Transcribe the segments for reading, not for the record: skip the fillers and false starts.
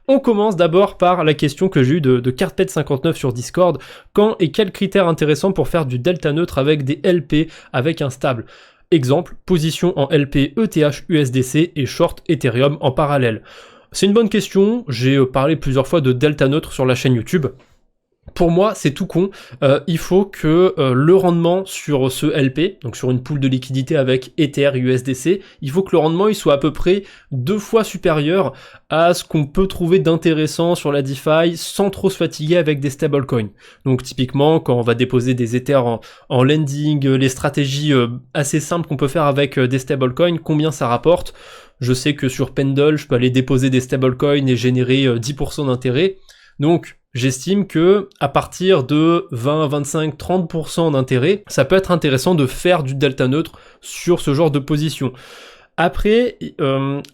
On commence d'abord par la question que j'ai eue de Carpet59 sur Discord. Quand et quels critères intéressants pour faire du delta neutre avec des LP avec un stable? Exemple, position en LP ETH USDC et short Ethereum en parallèle. C'est une bonne question, j'ai parlé plusieurs fois de delta neutre sur la chaîne YouTube. Pour moi, c'est tout con. Il faut que le rendement sur ce LP, donc sur une pool de liquidité avec Ether et USDC, il faut que le rendement il soit à peu près 2 fois supérieur à ce qu'on peut trouver d'intéressant sur la DeFi sans trop se fatiguer avec des stablecoins. Donc typiquement, quand on va déposer des Ethers en lending, les stratégies assez simples qu'on peut faire avec des stablecoins, combien ça rapporte? Je sais que sur Pendle, je peux aller déposer des stablecoins et générer 10% d'intérêt. Donc j'estime que à partir de 20, 25, 30% d'intérêt, ça peut être intéressant de faire du delta neutre sur ce genre de position. Après,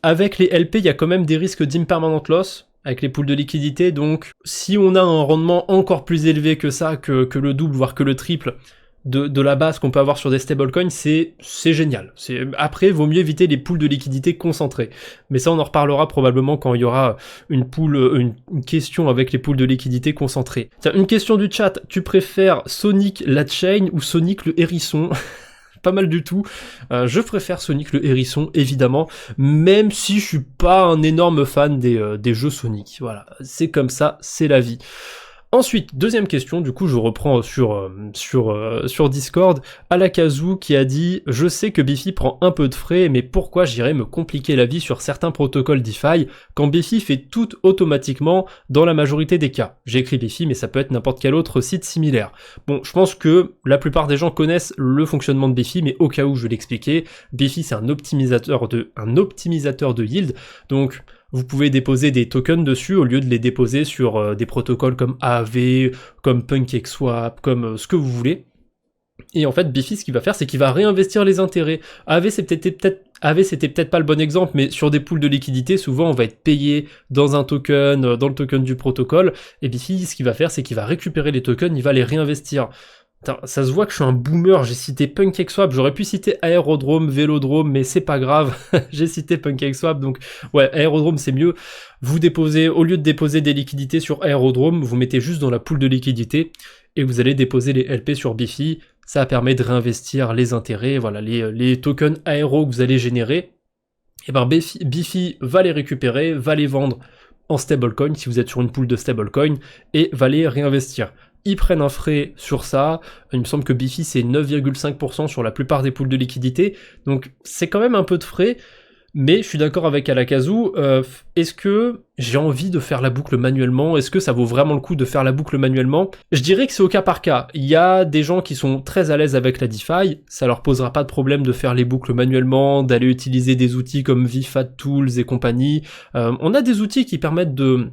avec les LP, il y a quand même des risques d'impermanent loss avec les pools de liquidité, donc si on a un rendement encore plus élevé que ça, que le double, voire que le triple, de la base qu'on peut avoir sur des stablecoins, c'est génial. Après, vaut mieux éviter les pools de liquidité concentrés. Mais ça, on en reparlera probablement quand il y aura une question avec les pools de liquidité concentrés. Tiens, une question du chat. Tu préfères Sonic la chain ou Sonic le hérisson? Pas mal du tout. Je préfère Sonic le hérisson, évidemment, même si je suis pas un énorme fan des jeux Sonic. Voilà, c'est comme ça, c'est la vie. Ensuite, deuxième question, du coup je reprends sur Discord, Alakazu qui a dit « Je sais que Bifi prend un peu de frais, mais pourquoi j'irais me compliquer la vie sur certains protocoles DeFi quand Bifi fait tout automatiquement dans la majorité des cas ?» J'ai écrit Bifi, mais ça peut être n'importe quel autre site similaire. Bon, je pense que la plupart des gens connaissent le fonctionnement de Bifi, mais au cas où je vais l'expliquer, Bifi c'est un optimisateur de yield, donc vous pouvez déposer des tokens dessus au lieu de les déposer sur des protocoles comme Aave, comme PancakeSwap, comme ce que vous voulez. Et en fait, Bifi, ce qu'il va faire, c'est qu'il va réinvestir les intérêts. Aave, c'était peut-être pas le bon exemple, mais sur des pools de liquidité, souvent, on va être payé dans un token, dans le token du protocole. Et Bifi, ce qu'il va faire, c'est qu'il va récupérer les tokens, il va les réinvestir. Putain, ça se voit que je suis un boomer, j'ai cité PancakeSwap, j'aurais pu citer Aerodrome, Vélodrome, mais c'est pas grave, j'ai cité PancakeSwap, donc ouais, Aerodrome c'est mieux. Vous déposez, au lieu de déposer des liquidités sur Aerodrome, vous mettez juste dans la pool de liquidités, et vous allez déposer les LP sur Bifi, ça permet de réinvestir les intérêts, voilà, les tokens Aero que vous allez générer, et ben Bifi va les récupérer, va les vendre en stablecoin, si vous êtes sur une pool de stablecoin, et va les réinvestir. Ils prennent un frais sur ça, il me semble que Bifi c'est 9,5% sur la plupart des pools de liquidité, donc c'est quand même un peu de frais, mais je suis d'accord avec Alakazu, est-ce que j'ai envie de faire la boucle manuellement? Est-ce que ça vaut vraiment le coup de faire la boucle manuellement? Je dirais que c'est au cas par cas. Il y a des gens qui sont très à l'aise avec la DeFi, ça leur posera pas de problème de faire les boucles manuellement, d'aller utiliser des outils comme VFAT Tools et compagnie. On a des outils qui permettent de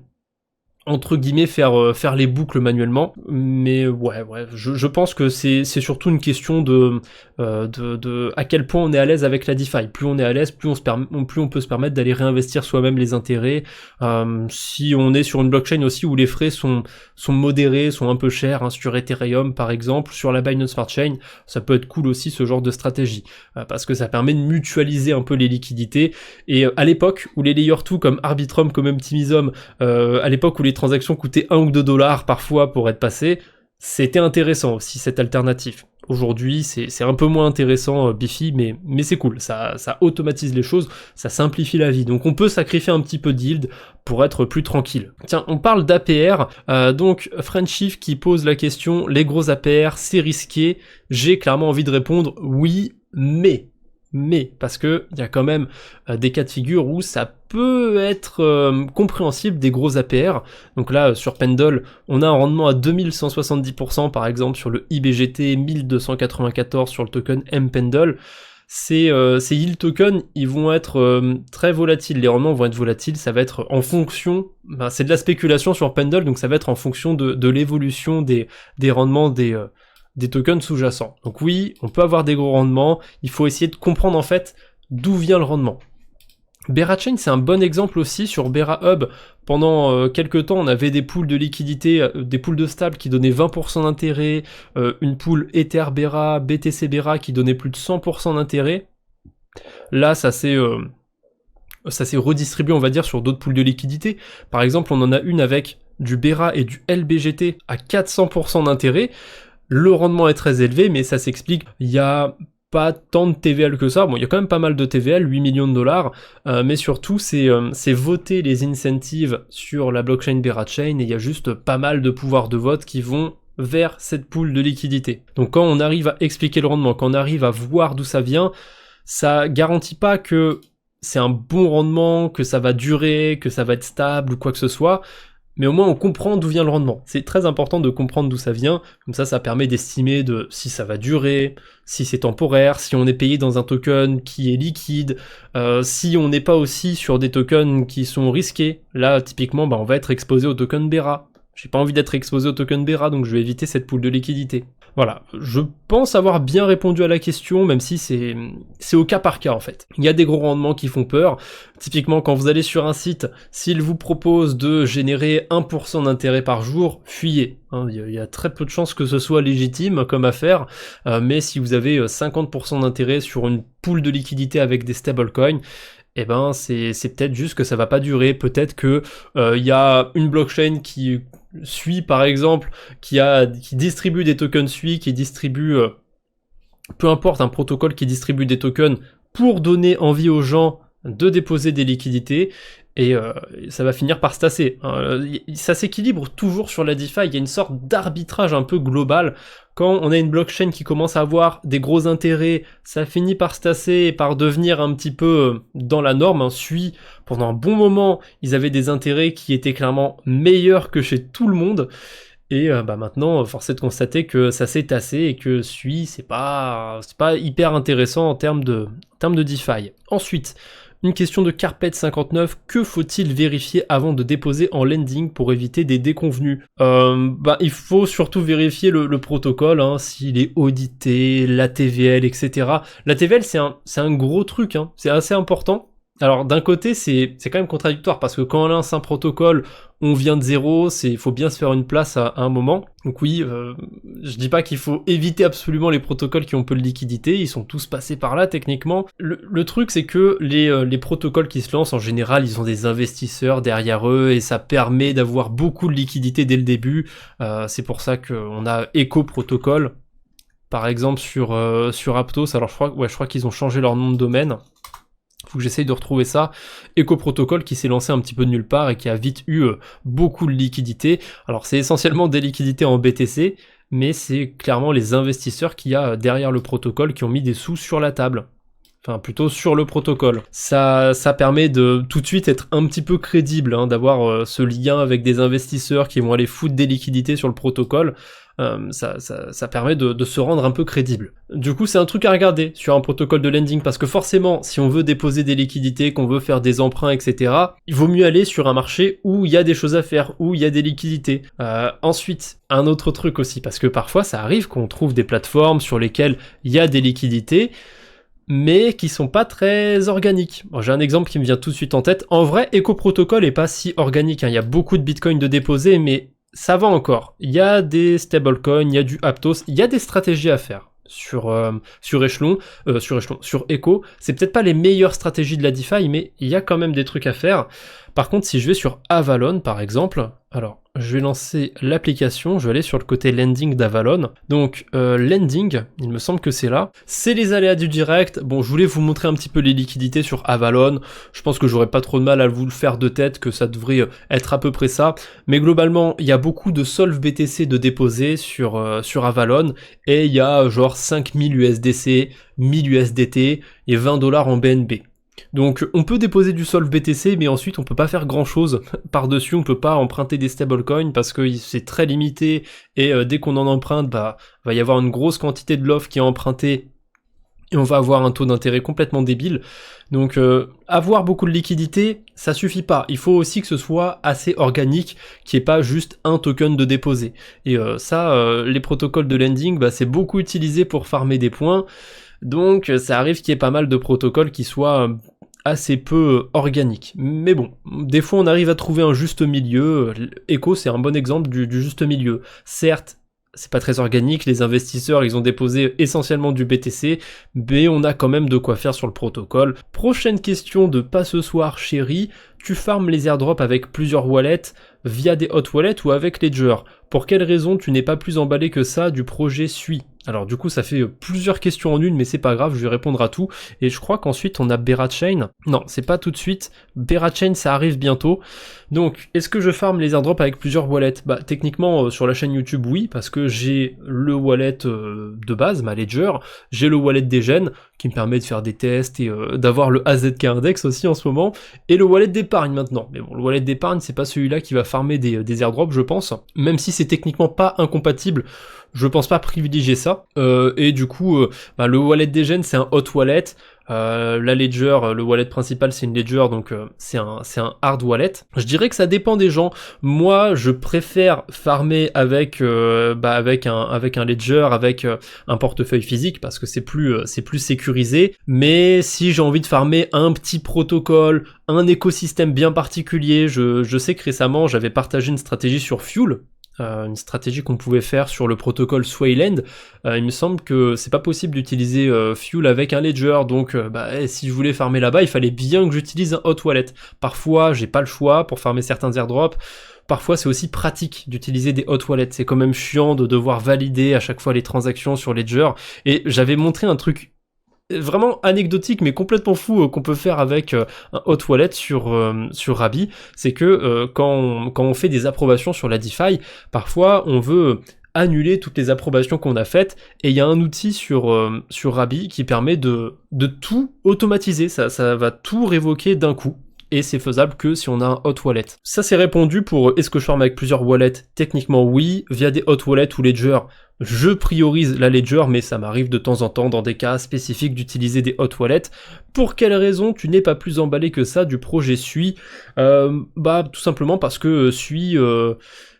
entre guillemets faire les boucles manuellement, mais ouais je pense que c'est surtout une question de à quel point on est à l'aise avec la DeFi. Plus on est à l'aise, plus on peut se permettre d'aller réinvestir soi-même les intérêts. Si on est sur une blockchain aussi où les frais sont modérés, sont un peu chers, hein, sur Ethereum par exemple, sur la Binance Smart Chain, ça peut être cool aussi ce genre de stratégie, parce que ça permet de mutualiser un peu les liquidités. Et à l'époque où les layer 2 comme Arbitrum, comme Optimism, à l'époque où les transactions coûtaient 1 ou 2 dollars parfois pour être passées, c'était intéressant aussi cette alternative. Aujourd'hui, c'est un peu moins intéressant Bifi, mais c'est cool, ça automatise les choses, ça simplifie la vie. Donc on peut sacrifier un petit peu de yield pour être plus tranquille. Tiens, on parle d'APR, donc Friendship qui pose la question, les gros APR, c'est risqué? J'ai clairement envie de répondre oui, mais parce que il y a quand même des cas de figure où ça peut être compréhensible des gros APR. Donc là sur Pendle on a un rendement à 2170% par exemple sur le IBGT, 1294 sur le token MPendle. Ces yield tokens ils vont être très volatiles, les rendements vont être volatiles, ça va être en fonction, c'est de la spéculation sur Pendle, donc ça va être en fonction de l'évolution des rendements des tokens sous-jacents. Donc oui, on peut avoir des gros rendements, il faut essayer de comprendre en fait d'où vient le rendement. BeraChain c'est un bon exemple aussi. Sur BeraHub, pendant quelques temps on avait des pools de liquidité, des pools de stable qui donnaient 20% d'intérêt, une pool Ether Bera, BTC Bera qui donnait plus de 100% d'intérêt. Là ça s'est ça s'est redistribué, on va dire, sur d'autres pools de liquidité. Par exemple, on en a une avec du BERA et du LBGT à 400% d'intérêt. Le rendement est très élevé, mais ça s'explique. Il y a pas tant de TVL que ça. Bon, il y a quand même pas mal de TVL, 8 millions de dollars, mais surtout, c'est voter les incentives sur la blockchain BERA Chain, et il y a juste pas mal de pouvoirs de vote qui vont vers cette pool de liquidité. Donc quand on arrive à expliquer le rendement, quand on arrive à voir d'où ça vient, ça garantit pas que c'est un bon rendement, que ça va durer, que ça va être stable ou quoi que ce soit, mais au moins on comprend d'où vient le rendement. C'est très important de comprendre d'où ça vient, comme ça permet d'estimer de si ça va durer, si c'est temporaire, si on est payé dans un token qui est liquide, si on n'est pas aussi sur des tokens qui sont risqués. Là, typiquement, on va être exposé au token BERA. J'ai pas envie d'être exposé au token BERA, donc je vais éviter cette pool de liquidité. Voilà, je pense avoir bien répondu à la question, même si c'est au cas par cas en fait. Il y a des gros rendements qui font peur. Typiquement, quand vous allez sur un site, s'il vous propose de générer 1% d'intérêt par jour, fuyez. Il y a très peu de chances que ce soit légitime comme affaire, mais si vous avez 50% d'intérêt sur une pool de liquidité avec des stablecoins, eh ben c'est peut-être juste que ça va pas durer. Peut-être que y a une blockchain qui suit par exemple, qui distribue des tokens SUI, qui distribue peu importe, un protocole qui distribue des tokens pour donner envie aux gens de déposer des liquidités, et ça va finir par se tasser. Ça s'équilibre toujours sur la DeFi, il y a une sorte d'arbitrage un peu global. Quand on a une blockchain qui commence à avoir des gros intérêts, ça finit par se tasser et par devenir un petit peu dans la norme. SUI, pendant un bon moment, ils avaient des intérêts qui étaient clairement meilleurs que chez tout le monde. Et maintenant, force est de constater que ça s'est tassé et que SUI, c'est pas hyper intéressant en termes de DeFi. Ensuite, une question de Carpet59, que faut-il vérifier avant de déposer en lending pour éviter des déconvenus? Il faut surtout vérifier le protocole, s'il est audité, la TVL, etc. La TVL, c'est un gros truc, c'est assez important. Alors d'un côté, c'est quand même contradictoire, parce que quand on lance un protocole, on vient de zéro, faut bien se faire une place à un moment. Donc oui, je dis pas qu'il faut éviter absolument les protocoles qui ont peu de liquidité, ils sont tous passés par là techniquement. Le truc, c'est que les protocoles qui se lancent, en général, ils ont des investisseurs derrière eux, et ça permet d'avoir beaucoup de liquidité dès le début. C'est pour ça qu'on a Echo Protocol, par exemple sur Aptos. Alors je crois qu'ils ont changé leur nom de domaine. Faut que j'essaye de retrouver ça. Echo Protocol qui s'est lancé un petit peu de nulle part et qui a vite eu beaucoup de liquidités. Alors c'est essentiellement des liquidités en BTC, mais c'est clairement les investisseurs qu'il y a derrière le protocole qui ont mis des sous sur la table. Enfin plutôt sur le protocole. Ça permet de tout de suite être un petit peu crédible, d'avoir ce lien avec des investisseurs qui vont aller foutre des liquidités sur le protocole. Ça permet de se rendre un peu crédible. Du coup, c'est un truc à regarder sur un protocole de lending, parce que forcément, si on veut déposer des liquidités, qu'on veut faire des emprunts, etc., il vaut mieux aller sur un marché où il y a des choses à faire, où il y a des liquidités. Ensuite, un autre truc aussi, parce que parfois, ça arrive qu'on trouve des plateformes sur lesquelles il y a des liquidités, mais qui sont pas très organiques. Bon, j'ai un exemple qui me vient tout de suite en tête. En vrai, Echo Protocol est pas si organique, il y a beaucoup de bitcoins de déposer, mais ça va encore. Il y a des stablecoins, il y a du Aptos, il y a des stratégies à faire sur Echo. C'est peut-être pas les meilleures stratégies de la DeFi, mais il y a quand même des trucs à faire. Par contre, si je vais sur Avalon, par exemple, alors je vais lancer l'application, je vais aller sur le côté lending d'Avalon. Donc lending, il me semble que c'est là. C'est les aléas du direct. Bon, je voulais vous montrer un petit peu les liquidités sur Avalon. Je pense que j'aurais pas trop de mal à vous le faire de tête, que ça devrait être à peu près ça. Mais globalement, il y a beaucoup de solv BTC de déposer sur Avalon, et il y a genre 5000 USDC, 1000 USDT et 20 $ en BNB. Donc on peut déposer du solv BTC, mais ensuite on peut pas faire grand chose par-dessus, on peut pas emprunter des stablecoins parce que c'est très limité, et dès qu'on en emprunte, va y avoir une grosse quantité de l'offre qui est empruntée, et on va avoir un taux d'intérêt complètement débile. Donc avoir beaucoup de liquidité, ça suffit pas, il faut aussi que ce soit assez organique, qu'il n'y ait pas juste un token de déposer. Et les protocoles de lending, c'est beaucoup utilisé pour farmer des points. Donc ça arrive qu'il y ait pas mal de protocoles qui soient assez peu organiques. Mais bon, des fois on arrive à trouver un juste milieu. Echo, c'est un bon exemple du juste milieu. Certes, c'est pas très organique, les investisseurs ils ont déposé essentiellement du BTC, mais on a quand même de quoi faire sur le protocole. Prochaine question de pas ce soir chérie, tu farmes les airdrops avec plusieurs wallets via des hot wallets ou avec Ledger? Pour quelle raison tu n'es pas plus emballé que ça du projet Sui? Alors du coup ça fait plusieurs questions en une, mais c'est pas grave, je vais répondre à tout. Et je crois qu'ensuite on a Berachain. Non, c'est pas tout de suite. Berachain ça arrive bientôt. Donc est-ce que je farme les airdrops avec plusieurs wallets? Bah techniquement sur la chaîne YouTube oui, parce que j'ai le wallet de base, ma Ledger, j'ai le wallet des gènes qui me permet de faire des tests et d'avoir le AZK index aussi en ce moment, et le wallet d'épargne maintenant. Mais bon, le wallet d'épargne c'est pas celui-là qui va farmer des airdrops je pense, même si c'est techniquement pas incompatible. Je pense pas privilégier ça, et du coup, le wallet des gènes c'est un hot wallet, la Ledger, le wallet principal c'est une Ledger, donc c'est un hard wallet. Je dirais que ça dépend des gens. Moi, je préfère farmer avec un Ledger, avec un portefeuille physique, parce que c'est plus sécurisé. Mais si j'ai envie de farmer un petit protocole, un écosystème bien particulier, je sais que récemment j'avais partagé une stratégie sur Fuel. Une stratégie qu'on pouvait faire sur le protocole Swayland. Il me semble que c'est pas possible d'utiliser Fuel avec un Ledger, donc si je voulais farmer là-bas, il fallait bien que j'utilise un hot wallet. Parfois, j'ai pas le choix pour farmer certains airdrops. Parfois, c'est aussi pratique d'utiliser des hot wallets. C'est quand même chiant de devoir valider à chaque fois les transactions sur Ledger. Et j'avais montré un truc vraiment anecdotique mais complètement fou qu'on peut faire avec un hot wallet sur Rabi, c'est que quand on fait des approbations sur la DeFi, parfois on veut annuler toutes les approbations qu'on a faites, et il y a un outil sur Rabi qui permet de tout automatiser, ça va tout révoquer d'un coup. Et c'est faisable que si on a un hot wallet. Ça c'est répondu pour est-ce que je farme avec plusieurs wallets? Techniquement oui, via des hot wallets ou Ledger. Je priorise la Ledger, mais ça m'arrive de temps en temps dans des cas spécifiques d'utiliser des hot wallets. Pour quelle raison tu n'es pas plus emballé que ça du projet Sui? Tout simplement parce que Sui...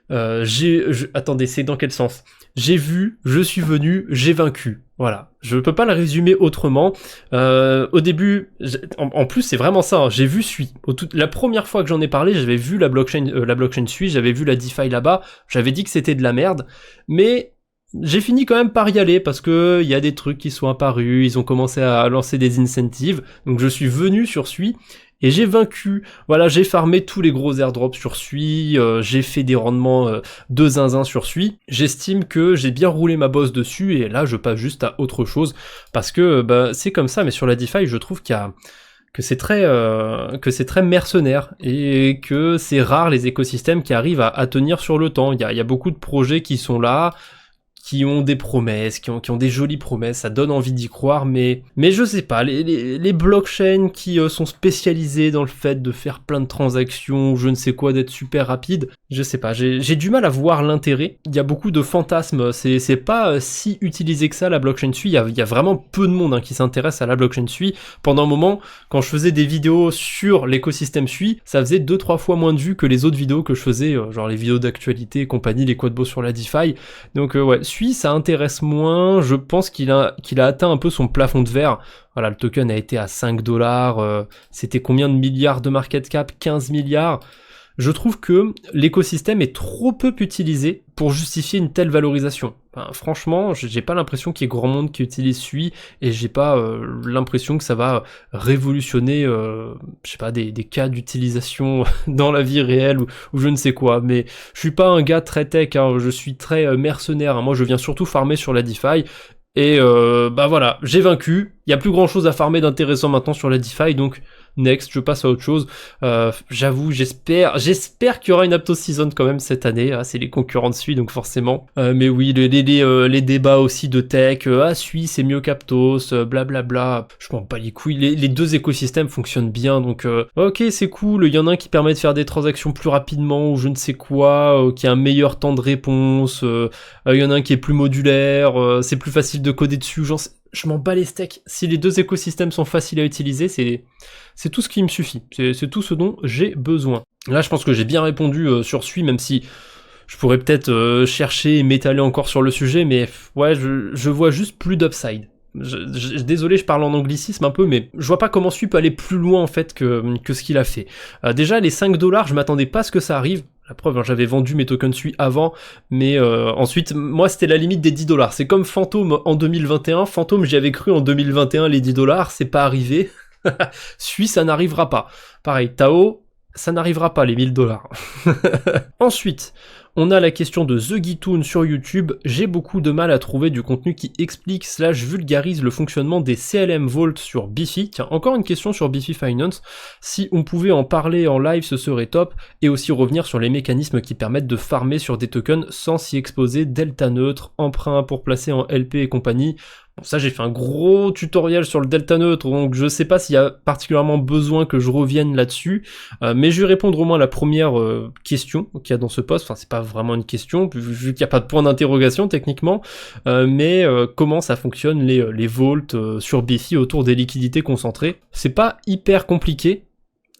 attendez, c'est dans quel sens? J'ai vu, je suis venu, j'ai vaincu. Voilà, je peux pas le résumer autrement. Au début, en plus c'est vraiment ça, hein, j'ai vu Sui. La première fois que j'en ai parlé, j'avais vu la blockchain Sui, j'avais vu la DeFi là-bas, j'avais dit que c'était de la merde, mais j'ai fini quand même par y aller parce que il y a des trucs qui sont apparus, ils ont commencé à lancer des incentives, donc je suis venu sur Sui. Et j'ai vaincu, voilà, j'ai farmé tous les gros airdrops sur Sui, j'ai fait des rendements de zinzin sur Sui. J'estime que j'ai bien roulé ma bosse dessus, et là je passe juste à autre chose, parce que c'est comme ça, mais sur la DeFi je trouve que c'est très mercenaire, et que c'est rare les écosystèmes qui arrivent à tenir sur le temps. Il y a beaucoup de projets qui sont là, qui ont des promesses, qui ont des jolies promesses, ça donne envie d'y croire, mais je sais pas, les blockchains qui sont spécialisés dans le fait de faire plein de transactions, je ne sais quoi, d'être super rapide, je sais pas, j'ai du mal à voir l'intérêt. Il y a beaucoup de fantasmes, c'est pas si utilisé que ça la blockchain Sui, il y a vraiment peu de monde qui s'intéresse à la blockchain Sui. Pendant un moment, quand je faisais des vidéos sur l'écosystème Sui, ça faisait 2-3 fois moins de vues que les autres vidéos que je faisais, genre les vidéos d'actualité et compagnie, les quadbos sur la DeFi. Donc ouais, Sui ça intéresse moins, je pense qu'il a atteint un peu son plafond de verre. Voilà, le token a été à 5$, c'était combien de milliards de market cap? 15 milliards. Je trouve que l'écosystème est trop peu utilisé pour justifier une telle valorisation. Enfin, franchement, j'ai pas l'impression qu'il y ait grand monde qui utilise Sui, et j'ai pas l'impression que ça va révolutionner, je sais pas, des cas d'utilisation dans la vie réelle ou je ne sais quoi. Mais je suis pas un gars très tech, hein, je suis très mercenaire. Hein. Moi, je viens surtout farmer sur la DeFi. Et voilà, j'ai vaincu. Il y a plus grand chose à farmer d'intéressant maintenant sur la DeFi, donc next, je passe à autre chose. J'avoue, j'espère qu'il y aura une Aptos Season quand même cette année. Ah, c'est les concurrents de Sui, donc forcément. Mais oui, les débats aussi de tech. Sui, c'est mieux qu'Aptos, blablabla. Je m'en bats les couilles. Les deux écosystèmes fonctionnent bien, donc ok, c'est cool. Il y en a un qui permet de faire des transactions plus rapidement ou je ne sais quoi, qui a un meilleur temps de réponse. Il y en a un qui est plus modulaire. C'est plus facile de coder dessus. Je m'en bats les steaks. Si les deux écosystèmes sont faciles à utiliser, c'est tout ce qui me suffit. C'est tout ce dont j'ai besoin. Là, je pense que j'ai bien répondu sur Sui, même si je pourrais peut-être chercher et m'étaler encore sur le sujet, mais ouais, je vois juste plus d'upside. Désolé, je parle en anglicisme un peu, mais je vois pas comment Sui peut aller plus loin en fait que ce qu'il a fait. Déjà, les 5$, je m'attendais pas à ce que ça arrive. La preuve, hein, j'avais vendu mes tokens SUI avant, mais ensuite, moi, c'était la limite des 10$. C'est comme Phantom en 2021. Phantom, j'y avais cru en 2021, les 10$, c'est pas arrivé. SUI, ça n'arrivera pas. Pareil, Tao, ça n'arrivera pas, les 1000$. Ensuite, on a la question de The Gitoon sur YouTube. J'ai beaucoup de mal à trouver du contenu qui explique / vulgarise le fonctionnement des CLM Vault sur Bifi. Tiens, encore une question sur Bifi Finance. Si on pouvait en parler en live, ce serait top. Et aussi revenir sur les mécanismes qui permettent de farmer sur des tokens sans s'y exposer, delta neutre, emprunt pour placer en LP et compagnie. Bon, ça, j'ai fait un gros tutoriel sur le delta neutre, donc je sais pas s'il y a particulièrement besoin que je revienne là-dessus, mais je vais répondre au moins à la première question qu'il y a dans ce post. Enfin, c'est pas vraiment une question, vu qu'il n'y a pas de point d'interrogation techniquement, mais comment ça fonctionne les vaults sur Bifi autour des liquidités concentrées. C'est pas hyper compliqué.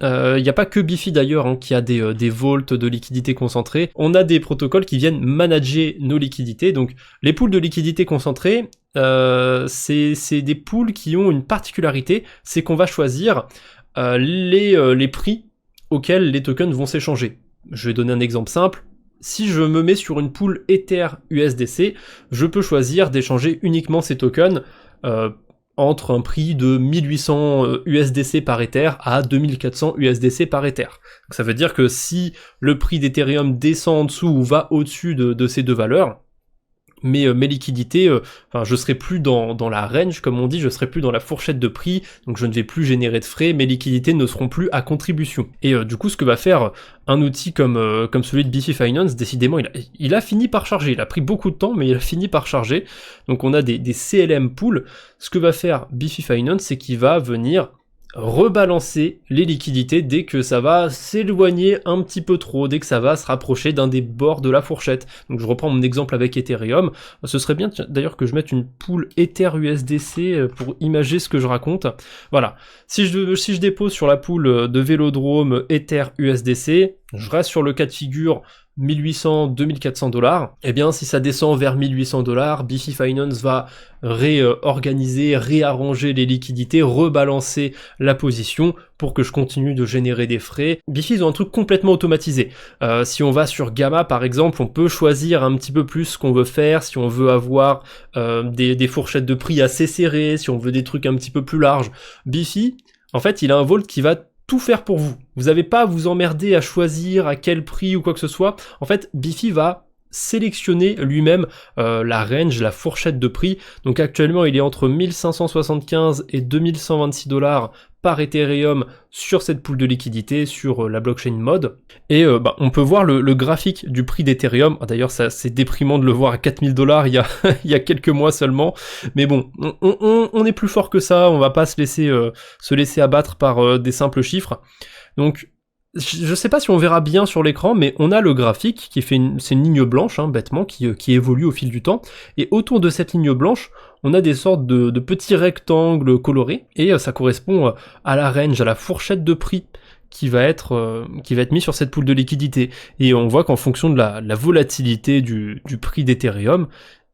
Il n'y a pas que Bifi d'ailleurs, hein, qui a des vaults de liquidités concentrées. On a des protocoles qui viennent manager nos liquidités. Donc les pools de liquidités concentrées, c'est des pools qui ont une particularité, c'est qu'on va choisir les prix auxquels les tokens vont s'échanger. Je vais donner un exemple simple. Si je me mets sur une pool Ether USDC, je peux choisir d'échanger uniquement ces tokens entre un prix de 1800 USDC par Ether à 2400 USDC par Ether. Donc ça veut dire que si le prix d'Ethereum descend en dessous ou va au-dessus de ces deux valeurs, mes liquidités, enfin je serai plus dans la range comme on dit, je serai plus dans la fourchette de prix, donc je ne vais plus générer de frais, mes liquidités ne seront plus à contribution. Et du coup ce que va faire un outil comme celui de Bifi Finance, décidément il a fini par charger, il a pris beaucoup de temps mais il a fini par charger, donc on a des CLM pools. Ce que va faire Bifi Finance, c'est qu'il va venir rebalancer les liquidités dès que ça va s'éloigner un petit peu trop, dès que ça va se rapprocher d'un des bords de la fourchette. Donc je reprends mon exemple avec Ethereum. Ce serait bien d'ailleurs que je mette une pool Ether USDC pour imager ce que je raconte. Voilà. Si je dépose sur la pool de Vélodrome Ether USDC, je reste sur le cas de figure 1800-2400$, et bien si ça descend vers 1800$, Bifi Finance va réorganiser, réarranger les liquidités, rebalancer la position pour que je continue de générer des frais. Bifi, ils ont un truc complètement automatisé. Si on va sur Gamma par exemple, on peut choisir un petit peu plus ce qu'on veut faire, si on veut avoir des fourchettes de prix assez serrées, si on veut des trucs un petit peu plus larges. Bifi, en fait, il a un vault qui va tout faire pour vous. Vous n'avez pas à vous emmerder à choisir à quel prix ou quoi que ce soit. En fait, Bifi va sélectionner lui-même la range, la fourchette de prix. Donc actuellement, il est entre 1575 et 2126$ par Ethereum sur cette pool de liquidité, sur la blockchain Mod. Et on peut voir le graphique du prix d'Ethereum. D'ailleurs, c'est déprimant de le voir à 4000$ il y a quelques mois seulement. Mais bon, on est plus fort que ça, on va pas se laisser abattre par des simples chiffres. Donc, je sais pas si on verra bien sur l'écran, mais on a le graphique qui fait c'est une ligne blanche, hein, bêtement, qui évolue au fil du temps. Et autour de cette ligne blanche, on a des sortes de petits rectangles colorés, et ça correspond à la range, à la fourchette de prix qui va être mis sur cette pool de liquidité. Et on voit qu'en fonction de la volatilité du prix d'Ethereum,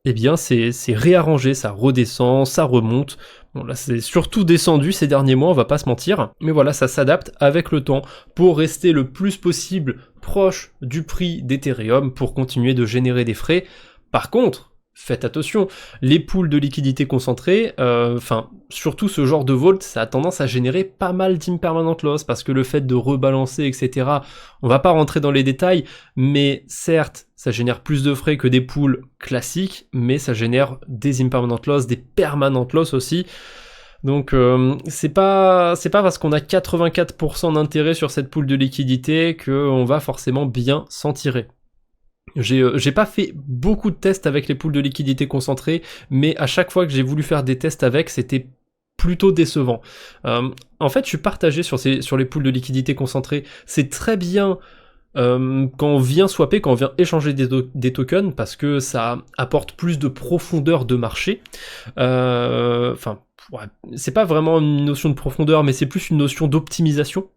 eh bien c'est réarrangé, ça redescend, ça remonte. Bon là c'est surtout descendu ces derniers mois, on va pas se mentir, mais voilà, ça s'adapte avec le temps pour rester le plus possible proche du prix d'Ethereum pour continuer de générer des frais. Par contre, faites attention, les pools de liquidités concentrées, surtout ce genre de vault, ça a tendance à générer pas mal d'impermanent loss, parce que le fait de rebalancer, etc., on va pas rentrer dans les détails, mais certes, ça génère plus de frais que des pools classiques, mais ça génère des impermanent loss, des permanent loss aussi. Donc c'est pas parce qu'on a 84% d'intérêt sur cette pool de liquidité qu'on va forcément bien s'en tirer. J'ai pas fait beaucoup de tests avec les pools de liquidité concentrées, mais à chaque fois que j'ai voulu faire des tests avec, c'était plutôt décevant. En fait, je suis partagé sur les pools de liquidité concentrées. C'est très bien quand on vient swapper, quand on vient échanger des tokens, parce que ça apporte plus de profondeur de marché. C'est pas vraiment une notion de profondeur, mais c'est plus une notion d'optimisation.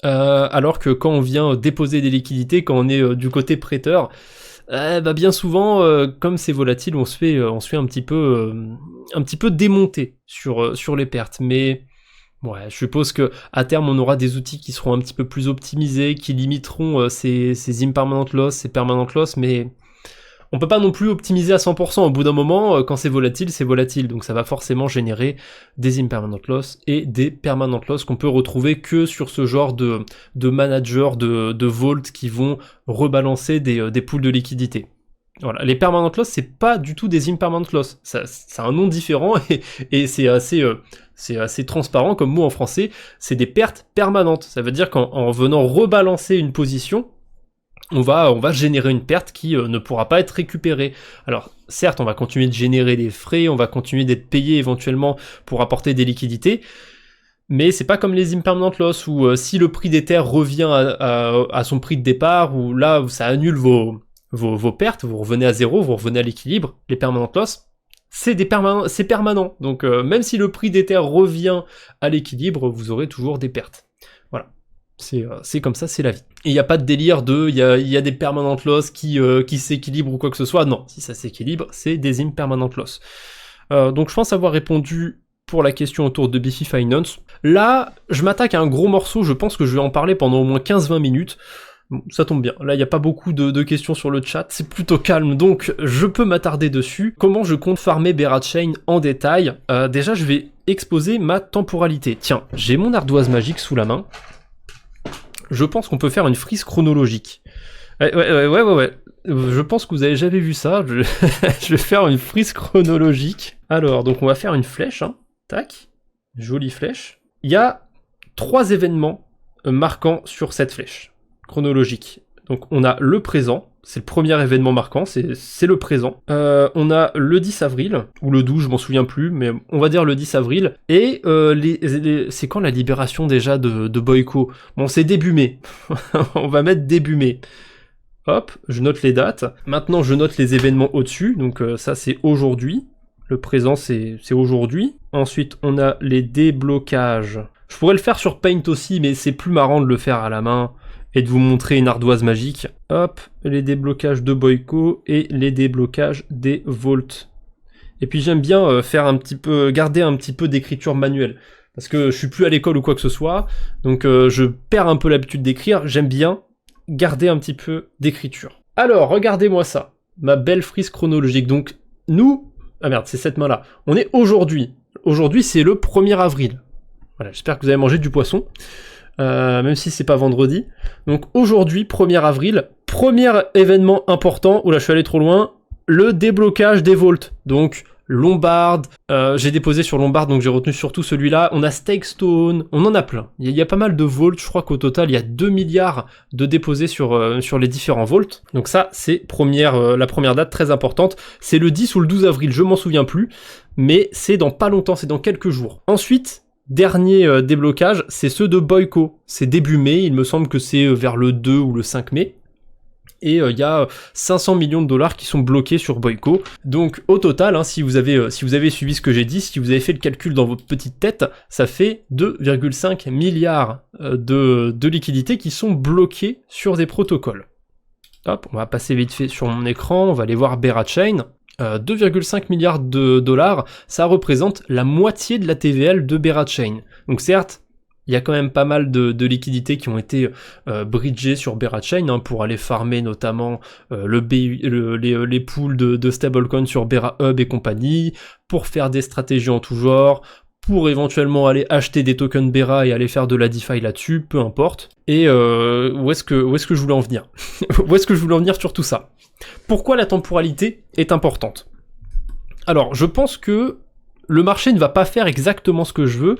Alors que quand on vient déposer des liquidités, quand on est du côté prêteur, bien souvent, comme c'est volatile, on se fait un petit peu démonter sur les pertes. Mais Ouais, je suppose que à terme on aura des outils qui seront un petit peu plus optimisés, qui limiteront ces impermanent loss, ces permanent loss, mais on peut pas non plus optimiser à 100%. Au bout d'un moment, quand c'est volatile, donc ça va forcément générer des impermanent loss et des permanent loss qu'on peut retrouver que sur ce genre de managers de vault qui vont rebalancer des pools de liquidité. Voilà, les permanent loss, c'est pas du tout des impermanent loss, ça, c'est un nom différent et c'est assez transparent comme mot en français, c'est des pertes permanentes. Ça veut dire qu'en venant rebalancer une position, on va générer une perte qui ne pourra pas être récupérée. Alors certes, on va continuer de générer des frais, on va continuer d'être payé éventuellement pour apporter des liquidités, mais c'est pas comme les impermanent loss où si le prix d'Ether revient à son prix de départ, où là ça annule vos pertes, vous revenez à zéro, vous revenez à l'équilibre. Les permanent loss, c'est permanent. Donc même si le prix d'Ether revient à l'équilibre, vous aurez toujours des pertes. Voilà. C'est comme ça, c'est la vie. Et il n'y a pas de délire il y a des permanent loss qui s'équilibrent ou quoi que ce soit. Non, si ça s'équilibre, c'est des impermanent loss. Donc je pense avoir répondu pour la question autour de Bifi Finance. Là, je m'attaque à un gros morceau, je pense que je vais en parler pendant au moins 15-20 minutes. Bon, ça tombe bien, là il n'y a pas beaucoup de questions sur le chat, c'est plutôt calme, donc je peux m'attarder dessus. Comment je compte farmer Berachain en détail? Déjà je vais exposer ma temporalité. Tiens, j'ai mon ardoise magique sous la main. Je pense qu'on peut faire une frise chronologique. Ouais. Je pense que vous avez jamais vu ça. Je vais faire une frise chronologique. Alors, donc on va faire une flèche, hein. Tac. Jolie flèche. Il y a 3 événements marquants sur cette flèche chronologique. Donc on a le présent, c'est le premier événement marquant, c'est le présent. On a le 10 avril, ou le 12, je m'en souviens plus, mais on va dire le 10 avril. Et c'est quand la libération déjà de Boyko? Bon, c'est début mai. On va mettre début mai. Hop, je note les dates. Maintenant, je note les événements au-dessus. Donc ça, c'est aujourd'hui. Le présent, c'est aujourd'hui. Ensuite, on a les déblocages. Je pourrais le faire sur Paint aussi, mais c'est plus marrant de le faire à la main et de vous montrer une ardoise magique. Hop, les déblocages de Boyko et les déblocages des Vaults. Et puis j'aime bien garder un petit peu d'écriture manuelle. Parce que je suis plus à l'école ou quoi que ce soit, donc je perds un peu l'habitude d'écrire, j'aime bien garder un petit peu d'écriture. Alors, regardez-moi ça, ma belle frise chronologique. Donc, nous... Ah merde, c'est cette main-là. On est aujourd'hui. Aujourd'hui, c'est le 1er avril. Voilà, j'espère que vous avez mangé du poisson. Même si c'est pas vendredi. Donc aujourd'hui, 1er avril, premier événement important, oula je suis allé trop loin, le déblocage des Vaults. Donc Lombard, j'ai déposé sur Lombard, donc j'ai retenu surtout celui-là. On a Stakestone, on en a plein. Il y a pas mal de Vaults, je crois qu'au total il y a 2 milliards de déposés sur les différents Vaults. Donc ça c'est la première date très importante. C'est le 10 ou le 12 avril, je m'en souviens plus, mais c'est dans pas longtemps, c'est dans quelques jours. Ensuite, dernier déblocage, c'est ceux de Boyko. C'est début mai, il me semble que c'est vers le 2 ou le 5 mai. Et il y a 500 millions de dollars qui sont bloqués sur Boyko. Donc au total, hein, si vous avez suivi ce que j'ai dit, si vous avez fait le calcul dans votre petite tête, ça fait 2,5 milliards de liquidités qui sont bloquées sur des protocoles. Hop, on va passer vite fait sur mon écran, on va aller voir Berachain. 2,5 milliards de dollars, ça représente la moitié de la TVL de Berachain. Donc certes, il y a quand même pas mal de liquidités qui ont été bridgées sur Berachain hein, pour aller farmer notamment les pools de stablecoins sur BeraHub et compagnie, pour faire des stratégies en tout genre, pour éventuellement aller acheter des tokens Bera et aller faire de la DeFi là-dessus, peu importe. Et où est-ce que je voulais en venir? Où est-ce que je voulais en venir sur tout ça? Pourquoi la temporalité est importante? Alors, je pense que le marché ne va pas faire exactement ce que je veux,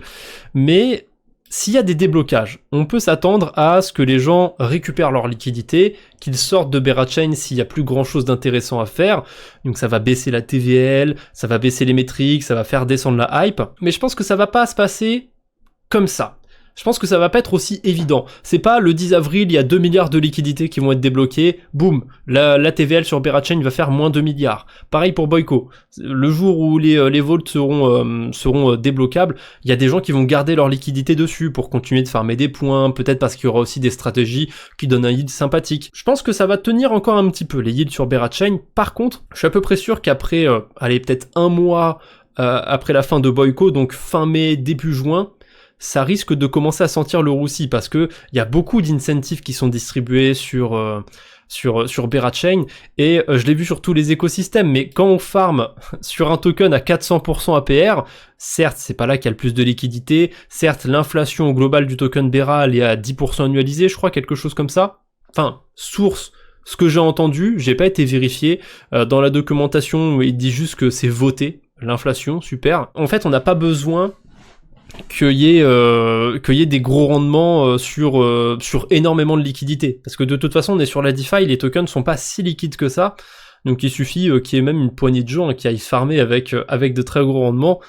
mais s'il y a des déblocages, on peut s'attendre à ce que les gens récupèrent leur liquidité, qu'ils sortent de Berachain s'il n'y a plus grand chose d'intéressant à faire. Donc ça va baisser la TVL, ça va baisser les métriques, ça va faire descendre la hype. Mais je pense que ça va pas se passer comme ça. Je pense que ça va pas être aussi évident. C'est pas le 10 avril, il y a 2 milliards de liquidités qui vont être débloquées, boum, la TVL sur Berachain va faire moins 2 milliards. Pareil pour Boyko. Le jour où les vaults seront débloquables, il y a des gens qui vont garder leur liquidité dessus pour continuer de farmer des points, peut-être parce qu'il y aura aussi des stratégies qui donnent un yield sympathique. Je pense que ça va tenir encore un petit peu, les yields sur Berachain. Par contre, je suis à peu près sûr qu'après, peut-être un mois après la fin de Boyko, donc fin mai, début juin, ça risque de commencer à sentir le roussi, parce que il y a beaucoup d'incentives qui sont distribués sur Berachain, et je l'ai vu sur tous les écosystèmes, mais quand on farm sur un token à 400% APR, certes, c'est pas là qu'il y a le plus de liquidité, certes, l'inflation globale du token Bera, elle est à 10% annualisé, je crois, quelque chose comme ça. Enfin, source, ce que j'ai entendu, j'ai pas été vérifié, dans la documentation, il dit juste que c'est voté, l'inflation, super. En fait, on n'a pas besoin qu'il y ait des gros rendements sur énormément de liquidités. Parce que de toute façon, on est sur la DeFi, les tokens sont pas si liquides que ça, donc il suffit qu'il y ait même une poignée de gens qui aillent farmer avec de très gros rendements.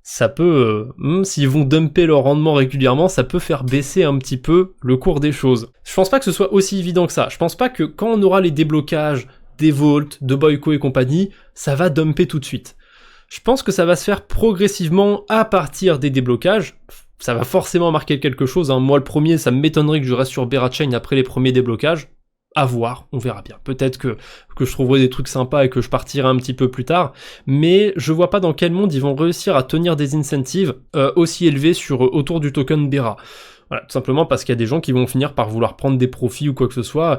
Ça peut, s'ils vont dumper leur rendement régulièrement, ça peut faire baisser un petit peu le cours des choses. Je pense pas que ce soit aussi évident que ça. Je pense pas que quand on aura les déblocages des Vault, de Boyco et compagnie, ça va dumper tout de suite. Je pense que ça va se faire progressivement à partir des déblocages. Ça va forcément marquer quelque chose, hein. Moi, le premier, ça m'étonnerait que je reste sur Berachain après les premiers déblocages. À voir, on verra bien. Peut-être que je trouverai des trucs sympas et que je partirai un petit peu plus tard, mais je vois pas dans quel monde ils vont réussir à tenir des incentives aussi élevés autour du token Bera. Voilà, tout simplement parce qu'il y a des gens qui vont finir par vouloir prendre des profits ou quoi que ce soit.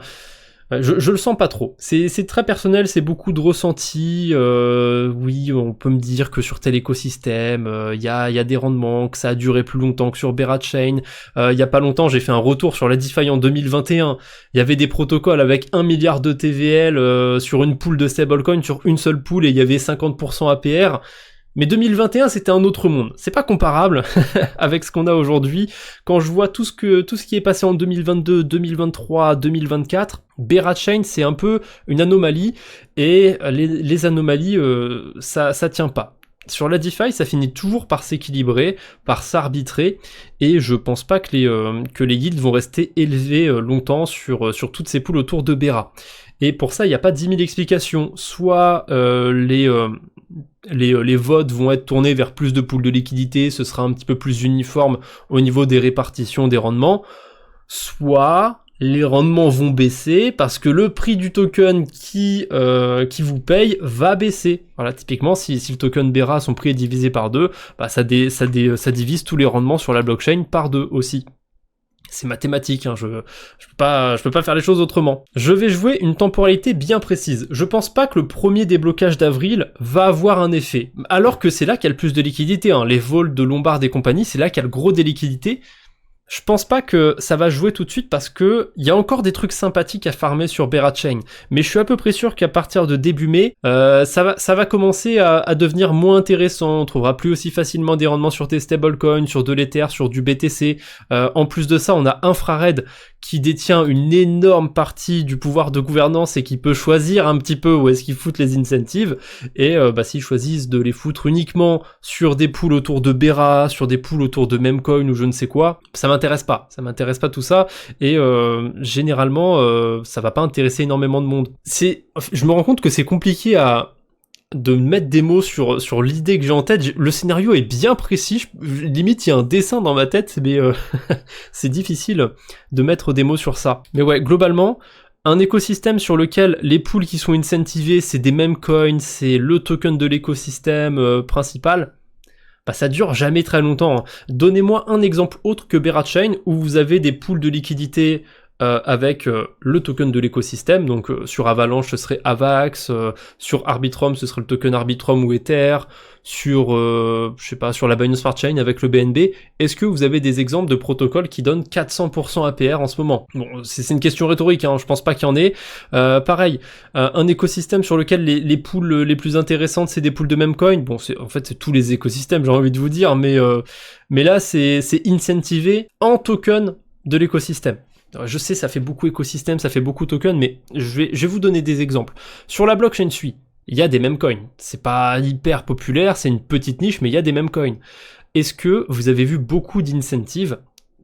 Je le sens pas trop. C'est très personnel, c'est beaucoup de ressenti. Oui, on peut me dire que sur tel écosystème, il y a des rendements, que ça a duré plus longtemps que sur Berachain. Il y a pas longtemps, j'ai fait un retour sur la DeFi en 2021. Il y avait des protocoles avec 1 milliard de TVL sur une pool de stablecoin, sur une seule pool, et il y avait 50% APR. Mais 2021, c'était un autre monde. C'est pas comparable avec ce qu'on a aujourd'hui. Quand je vois tout ce qui est passé en 2022, 2023, 2024, Berachain, c'est un peu une anomalie, et les anomalies, ça tient pas. Sur la DeFi, ça finit toujours par s'équilibrer, par s'arbitrer, et je pense pas que les yields vont rester élevés longtemps sur toutes ces poules autour de Bera. Et pour ça, il n'y a pas 10 000 explications. Soit les votes vont être tournés vers plus de poules de liquidité, ce sera un petit peu plus uniforme au niveau des répartitions des rendements, soit les rendements vont baisser parce que le prix du token qui vous paye va baisser. Voilà, typiquement, si le token Bera, son prix est divisé par 2, bah ça divise tous les rendements sur la blockchain par 2 aussi. C'est mathématique, hein, je peux pas faire les choses autrement. Je vais jouer une temporalité bien précise. Je pense pas que le premier déblocage d'avril va avoir un effet. Alors que c'est là qu'il y a le plus de liquidité, hein. Les vols de Lombard et compagnie, c'est là qu'il y a le gros des liquidités. Je pense pas que ça va jouer tout de suite parce que il y a encore des trucs sympathiques à farmer sur Berachain, mais je suis à peu près sûr qu'à partir de début mai, ça va commencer à devenir moins intéressant. On trouvera plus aussi facilement des rendements sur tes stablecoins, sur de l'Ether, sur du BTC. En plus de ça, on a Infrared qui détient une énorme partie du pouvoir de gouvernance et qui peut choisir un petit peu où est-ce qu'ils foutent les incentives. Et s'ils choisissent de les foutre uniquement sur des pools autour de Bera, sur des pools autour de Memcoin ou je ne sais quoi, ça m'intéresse pas tout ça, et généralement ça va pas intéresser énormément de monde. Je me rends compte que c'est compliqué de mettre des mots sur l'idée que j'ai en tête. Le scénario est bien précis, limite il y a un dessin dans ma tête, mais c'est difficile de mettre des mots sur ça. Mais ouais, globalement, un écosystème sur lequel les pools qui sont incentivés, c'est des mêmes coins, c'est le token de l'écosystème principal, bah ça dure jamais très longtemps. Donnez-moi un exemple autre que Berachain où vous avez des pools de liquidité avec le token de l'écosystème. Donc sur Avalanche ce serait Avax, sur Arbitrum ce serait le token Arbitrum ou Ether, sur sur la Binance Smart Chain avec le BNB. Est-ce que vous avez des exemples de protocoles qui donnent 400% APR en ce moment? Bon, c'est une question rhétorique, hein, je pense pas qu'il y en ait. Pareil, un écosystème sur lequel les pools les plus intéressantes c'est des pools de Memcoin. Bon, c'est tous les écosystèmes, j'ai envie de vous dire, mais là c'est incentivé en token de l'écosystème. Je sais, ça fait beaucoup écosystème, ça fait beaucoup token, mais je vais vous donner des exemples. Sur la blockchain Sui, il y a des memcoins. C'est pas hyper populaire, c'est une petite niche, mais il y a des memcoins. Est-ce que vous avez vu beaucoup d'incentives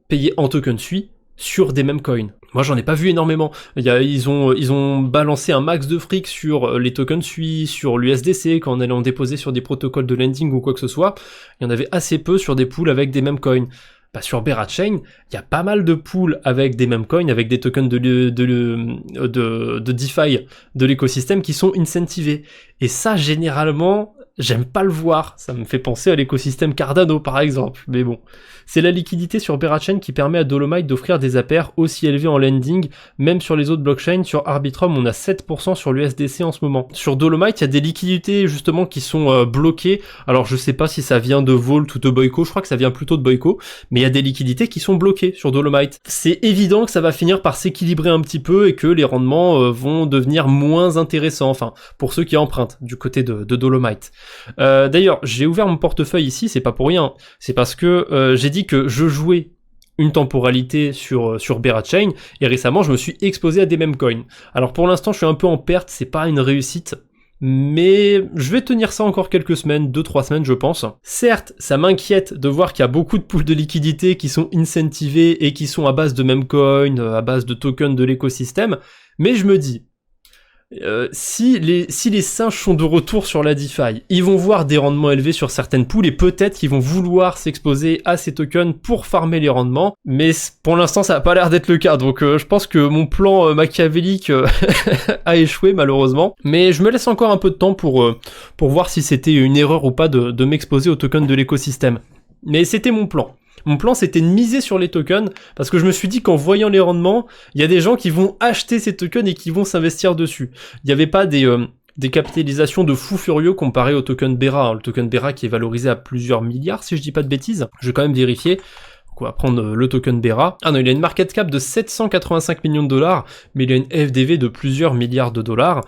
payés en token Sui sur des memcoins? Moi, j'en ai pas vu énormément. Ils ont balancé un max de fric sur les tokens Sui, sur l'USDC, quand on allait en déposer sur des protocoles de lending ou quoi que ce soit. Il y en avait assez peu sur des pools avec des memcoins. Bah sur Berachain, il y a pas mal de pools avec des memcoins, avec des tokens de DeFi de l'écosystème qui sont incentivés. Et ça, généralement, j'aime pas le voir, ça me fait penser à l'écosystème Cardano par exemple, mais bon. C'est la liquidité sur Berachain qui permet à Dolomite d'offrir des APR aussi élevés en lending, même sur les autres blockchains. Sur Arbitrum, on a 7% sur l'USDC en ce moment. Sur Dolomite, il y a des liquidités justement qui sont bloquées. Alors je sais pas si ça vient de Vault ou de Boyco, je crois que ça vient plutôt de Boyco, mais il y a des liquidités qui sont bloquées sur Dolomite. C'est évident que ça va finir par s'équilibrer un petit peu et que les rendements vont devenir moins intéressants, enfin, pour ceux qui empruntent du côté de Dolomite. D'ailleurs, j'ai ouvert mon portefeuille ici, c'est pas pour rien, c'est parce que j'ai dit que je jouais une temporalité sur Berachain, et récemment je me suis exposé à des meme coins. Alors pour l'instant je suis un peu en perte, c'est pas une réussite, mais je vais tenir ça encore quelques semaines, 2-3 semaines je pense. Certes, ça m'inquiète de voir qu'il y a beaucoup de pools de liquidités qui sont incentivés et qui sont à base de meme coins, à base de tokens de l'écosystème, mais je me dis, si les singes sont de retour sur la DeFi, ils vont voir des rendements élevés sur certaines pools et peut-être qu'ils vont vouloir s'exposer à ces tokens pour farmer les rendements, mais pour l'instant ça n'a pas l'air d'être le cas, donc je pense que mon plan machiavélique a échoué malheureusement, mais je me laisse encore un peu de temps pour voir si c'était une erreur ou pas de m'exposer aux tokens de l'écosystème. Mais c'était mon plan. Mon plan, c'était de miser sur les tokens, parce que je me suis dit qu'en voyant les rendements, il y a des gens qui vont acheter ces tokens et qui vont s'investir dessus. Il n'y avait pas des capitalisations de fous furieux comparé au token Bera, hein. Le token Bera qui est valorisé à plusieurs milliards, si je dis pas de bêtises. Je vais quand même vérifier. Donc on va prendre le token Bera. Ah non, il a une market cap de 785 millions de dollars, mais il a une FDV de plusieurs milliards de dollars.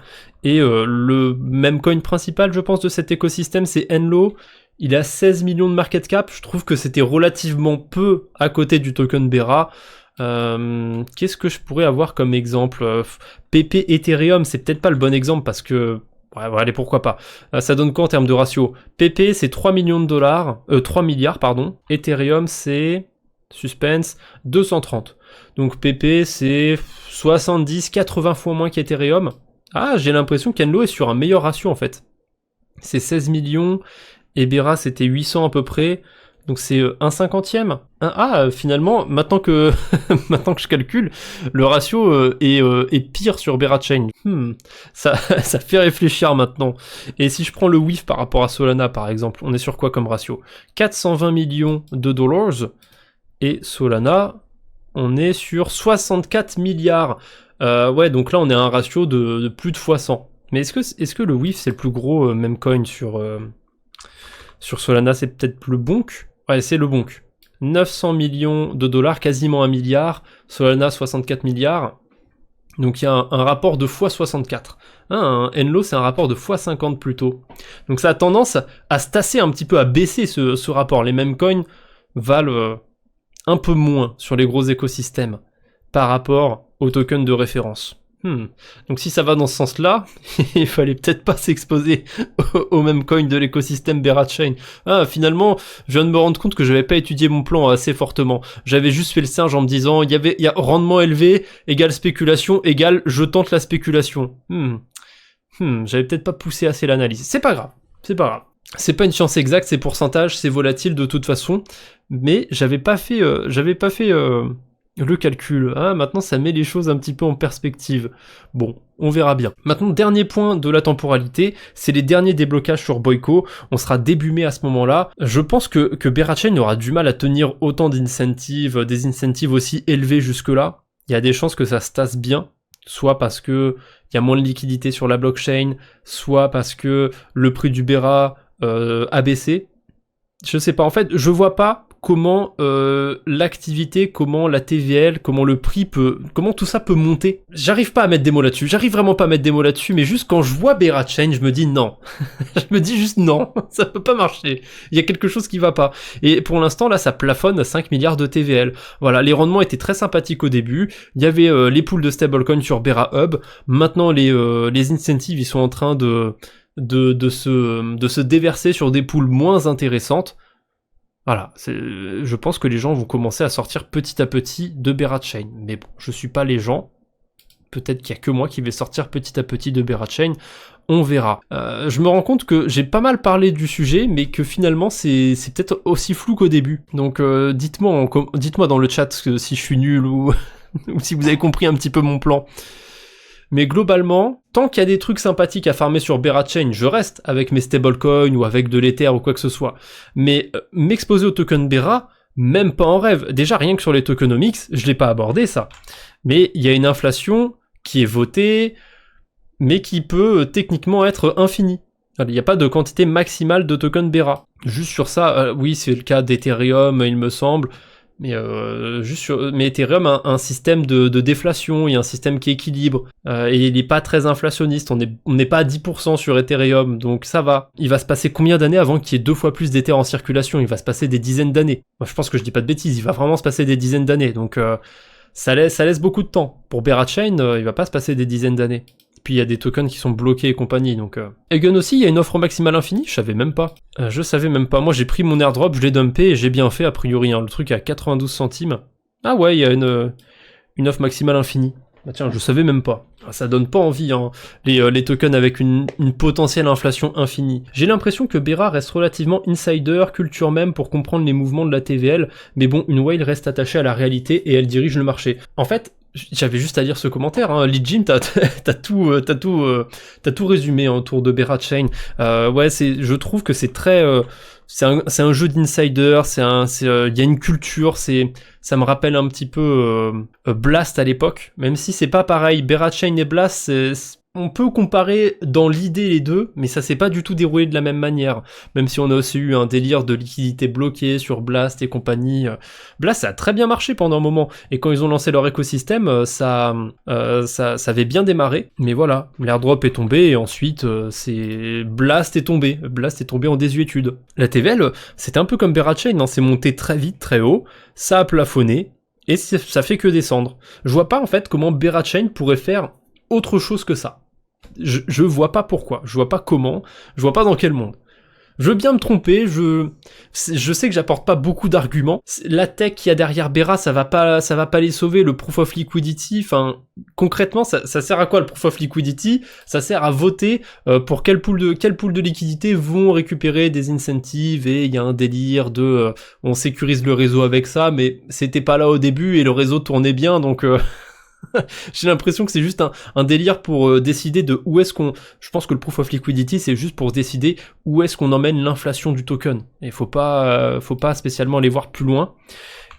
Et le même coin principal, je pense, de cet écosystème, c'est Enlo. Il a 16 millions de market cap, je trouve que c'était relativement peu à côté du token Bera. Qu'est-ce que je pourrais avoir comme exemple? PP Ethereum, c'est peut-être pas le bon exemple parce que... Ouais, allez, pourquoi pas. Ça donne quoi en termes de ratio? PP, c'est 3 millions de dollars, 3 milliards, pardon. Ethereum, c'est... Suspense, 230. Donc PP, c'est 70-80 fois moins qu'Ethereum. Ah, j'ai l'impression qu'Enlo est sur un meilleur ratio en fait. C'est 16 millions... Et Bera c'était 800 à peu près, donc c'est un cinquantième. Finalement, maintenant que je calcule, le ratio est pire sur Berachain. Ça fait réfléchir maintenant. Et si je prends le WIF par rapport à Solana par exemple, on est sur quoi comme ratio? 420 millions de dollars, et Solana, on est sur 64 milliards. Ouais, donc là on est à un ratio de plus de fois 100. Mais est-ce que le WIF c'est le plus gros meme coin sur Solana? C'est peut-être le Bonk? Ouais, c'est le Bonk. 900 millions de dollars, quasiment 1 milliard. Solana, 64 milliards. Donc il y a un rapport de x64. Un Enlo, c'est un rapport de x50 plutôt. Donc ça a tendance à se tasser un petit peu, à baisser ce rapport. Les mêmes coins valent un peu moins sur les gros écosystèmes par rapport aux tokens de référence. Donc si ça va dans ce sens-là, il fallait peut-être pas s'exposer au même coin de l'écosystème Berachain. Finalement, je viens de me rendre compte que je n'avais pas étudié mon plan assez fortement. J'avais juste fait le singe en me disant, il y a rendement élevé, égale spéculation, égale je tente la spéculation. J'avais peut-être pas poussé assez l'analyse. C'est pas grave. C'est pas une science exacte, c'est pourcentage, c'est volatile de toute façon, mais j'avais pas fait le calcul. Maintenant ça met les choses un petit peu en perspective. Bon, on verra bien. Maintenant, dernier point de la temporalité, c'est les derniers déblocages sur Boyco. On sera début mai à ce moment-là. Je pense que Berachain aura du mal à tenir autant d'incentives, des incentives aussi élevés jusque-là. Il y a des chances que ça se tasse bien, soit parce que il y a moins de liquidité sur la blockchain, soit parce que le prix du Bera a baissé. Je sais pas, en fait, je vois pas comment l'activité, comment la TVL, comment le prix comment tout ça peut monter. J'arrive pas à mettre des mots là-dessus, j'arrive vraiment pas à mettre des mots là-dessus, mais juste quand je vois Berachain, je me dis non. Je me dis juste non, ça peut pas marcher. Il y a quelque chose qui va pas. Et pour l'instant, là, ça plafonne à 5 milliards de TVL. Voilà, les rendements étaient très sympathiques au début. Il y avait les pools de stablecoin sur Bera Hub. Maintenant, les incentives, ils sont en train de se déverser sur des pools moins intéressantes. Voilà, je pense que les gens vont commencer à sortir petit à petit de Berachain. Mais bon, je suis pas les gens. Peut-être qu'il y a que moi qui vais sortir petit à petit de Berachain. On verra. Je me rends compte que j'ai pas mal parlé du sujet, mais que finalement c'est peut-être aussi flou qu'au début. Donc dites-moi dans le chat si je suis nul ou si vous avez compris un petit peu mon plan. Mais globalement, tant qu'il y a des trucs sympathiques à farmer sur Berachain, je reste avec mes stablecoins ou avec de l'Ether ou quoi que ce soit. Mais m'exposer au token Bera, même pas en rêve. Déjà, rien que sur les tokenomics, je l'ai pas abordé ça. Mais il y a une inflation qui est votée, mais qui peut techniquement être infinie. Il n'y a pas de quantité maximale de tokens Bera. Juste sur ça, oui, c'est le cas d'Ethereum, il me semble. Mais mais Ethereum a un système de déflation, il y a un système qui équilibre, et il est pas très inflationniste, on n'est pas à 10% sur Ethereum, donc ça va. Il va se passer combien d'années avant qu'il y ait 2 fois plus d'Ether en circulation? Il va se passer des dizaines d'années. Moi, je pense que je dis pas de bêtises, il va vraiment se passer des dizaines d'années, donc ça laisse beaucoup de temps. Pour Berachain, il va pas se passer des dizaines d'années. Puis il y a des tokens qui sont bloqués et compagnie, donc... Eigen aussi, il y a une offre maximale infinie, je savais même pas. Moi j'ai pris mon airdrop, je l'ai dumpé et j'ai bien fait a priori, hein. Le truc est à 92 centimes. Ah ouais, il y a une offre maximale infinie. Bah tiens, je savais même pas. Ça donne pas envie, hein, les tokens avec une potentielle inflation infinie. J'ai l'impression que Bera reste relativement insider, culture même pour comprendre les mouvements de la TVL, mais bon, une whale reste attachée à la réalité et elle dirige le marché. En fait, j'avais juste à lire ce commentaire, hein. Lijim, t'as tout résumé autour de Berachain. Ouais, je trouve que c'est très, c'est un jeu d'insider, il y a une culture, ça me rappelle un petit peu Blast à l'époque, même si c'est pas pareil. Berachain et Blast, on peut comparer dans l'idée les deux, mais ça s'est pas du tout déroulé de la même manière. Même si on a aussi eu un délire de liquidité bloquée sur Blast et compagnie. Blast, ça a très bien marché pendant un moment. Et quand ils ont lancé leur écosystème, ça avait bien démarré. Mais voilà, l'airdrop est tombé et ensuite, Blast est tombé. Blast est tombé en désuétude. La TVL, c'était un peu comme Berachain, hein, c'est monté très vite, très haut. Ça a plafonné. Et ça fait que descendre. Je vois pas en fait comment Berachain pourrait faire autre chose que ça. Je vois pas pourquoi, je vois pas comment, je vois pas dans quel monde. Je veux bien me tromper, je sais que j'apporte pas beaucoup d'arguments. La tech qu'il y a derrière Bera, ça va pas les sauver, le proof of liquidity, enfin, concrètement, ça sert à quoi le proof of liquidity? Ça sert à voter pour quel pool de liquidité vont récupérer des incentives, et il y a un délire de on sécurise le réseau avec ça, mais c'était pas là au début et le réseau tournait bien, donc j'ai l'impression que c'est juste un délire pour décider de où est-ce qu'on... Je pense que le proof of liquidity, c'est juste pour décider où est-ce qu'on emmène l'inflation du token. Et faut pas spécialement aller voir plus loin.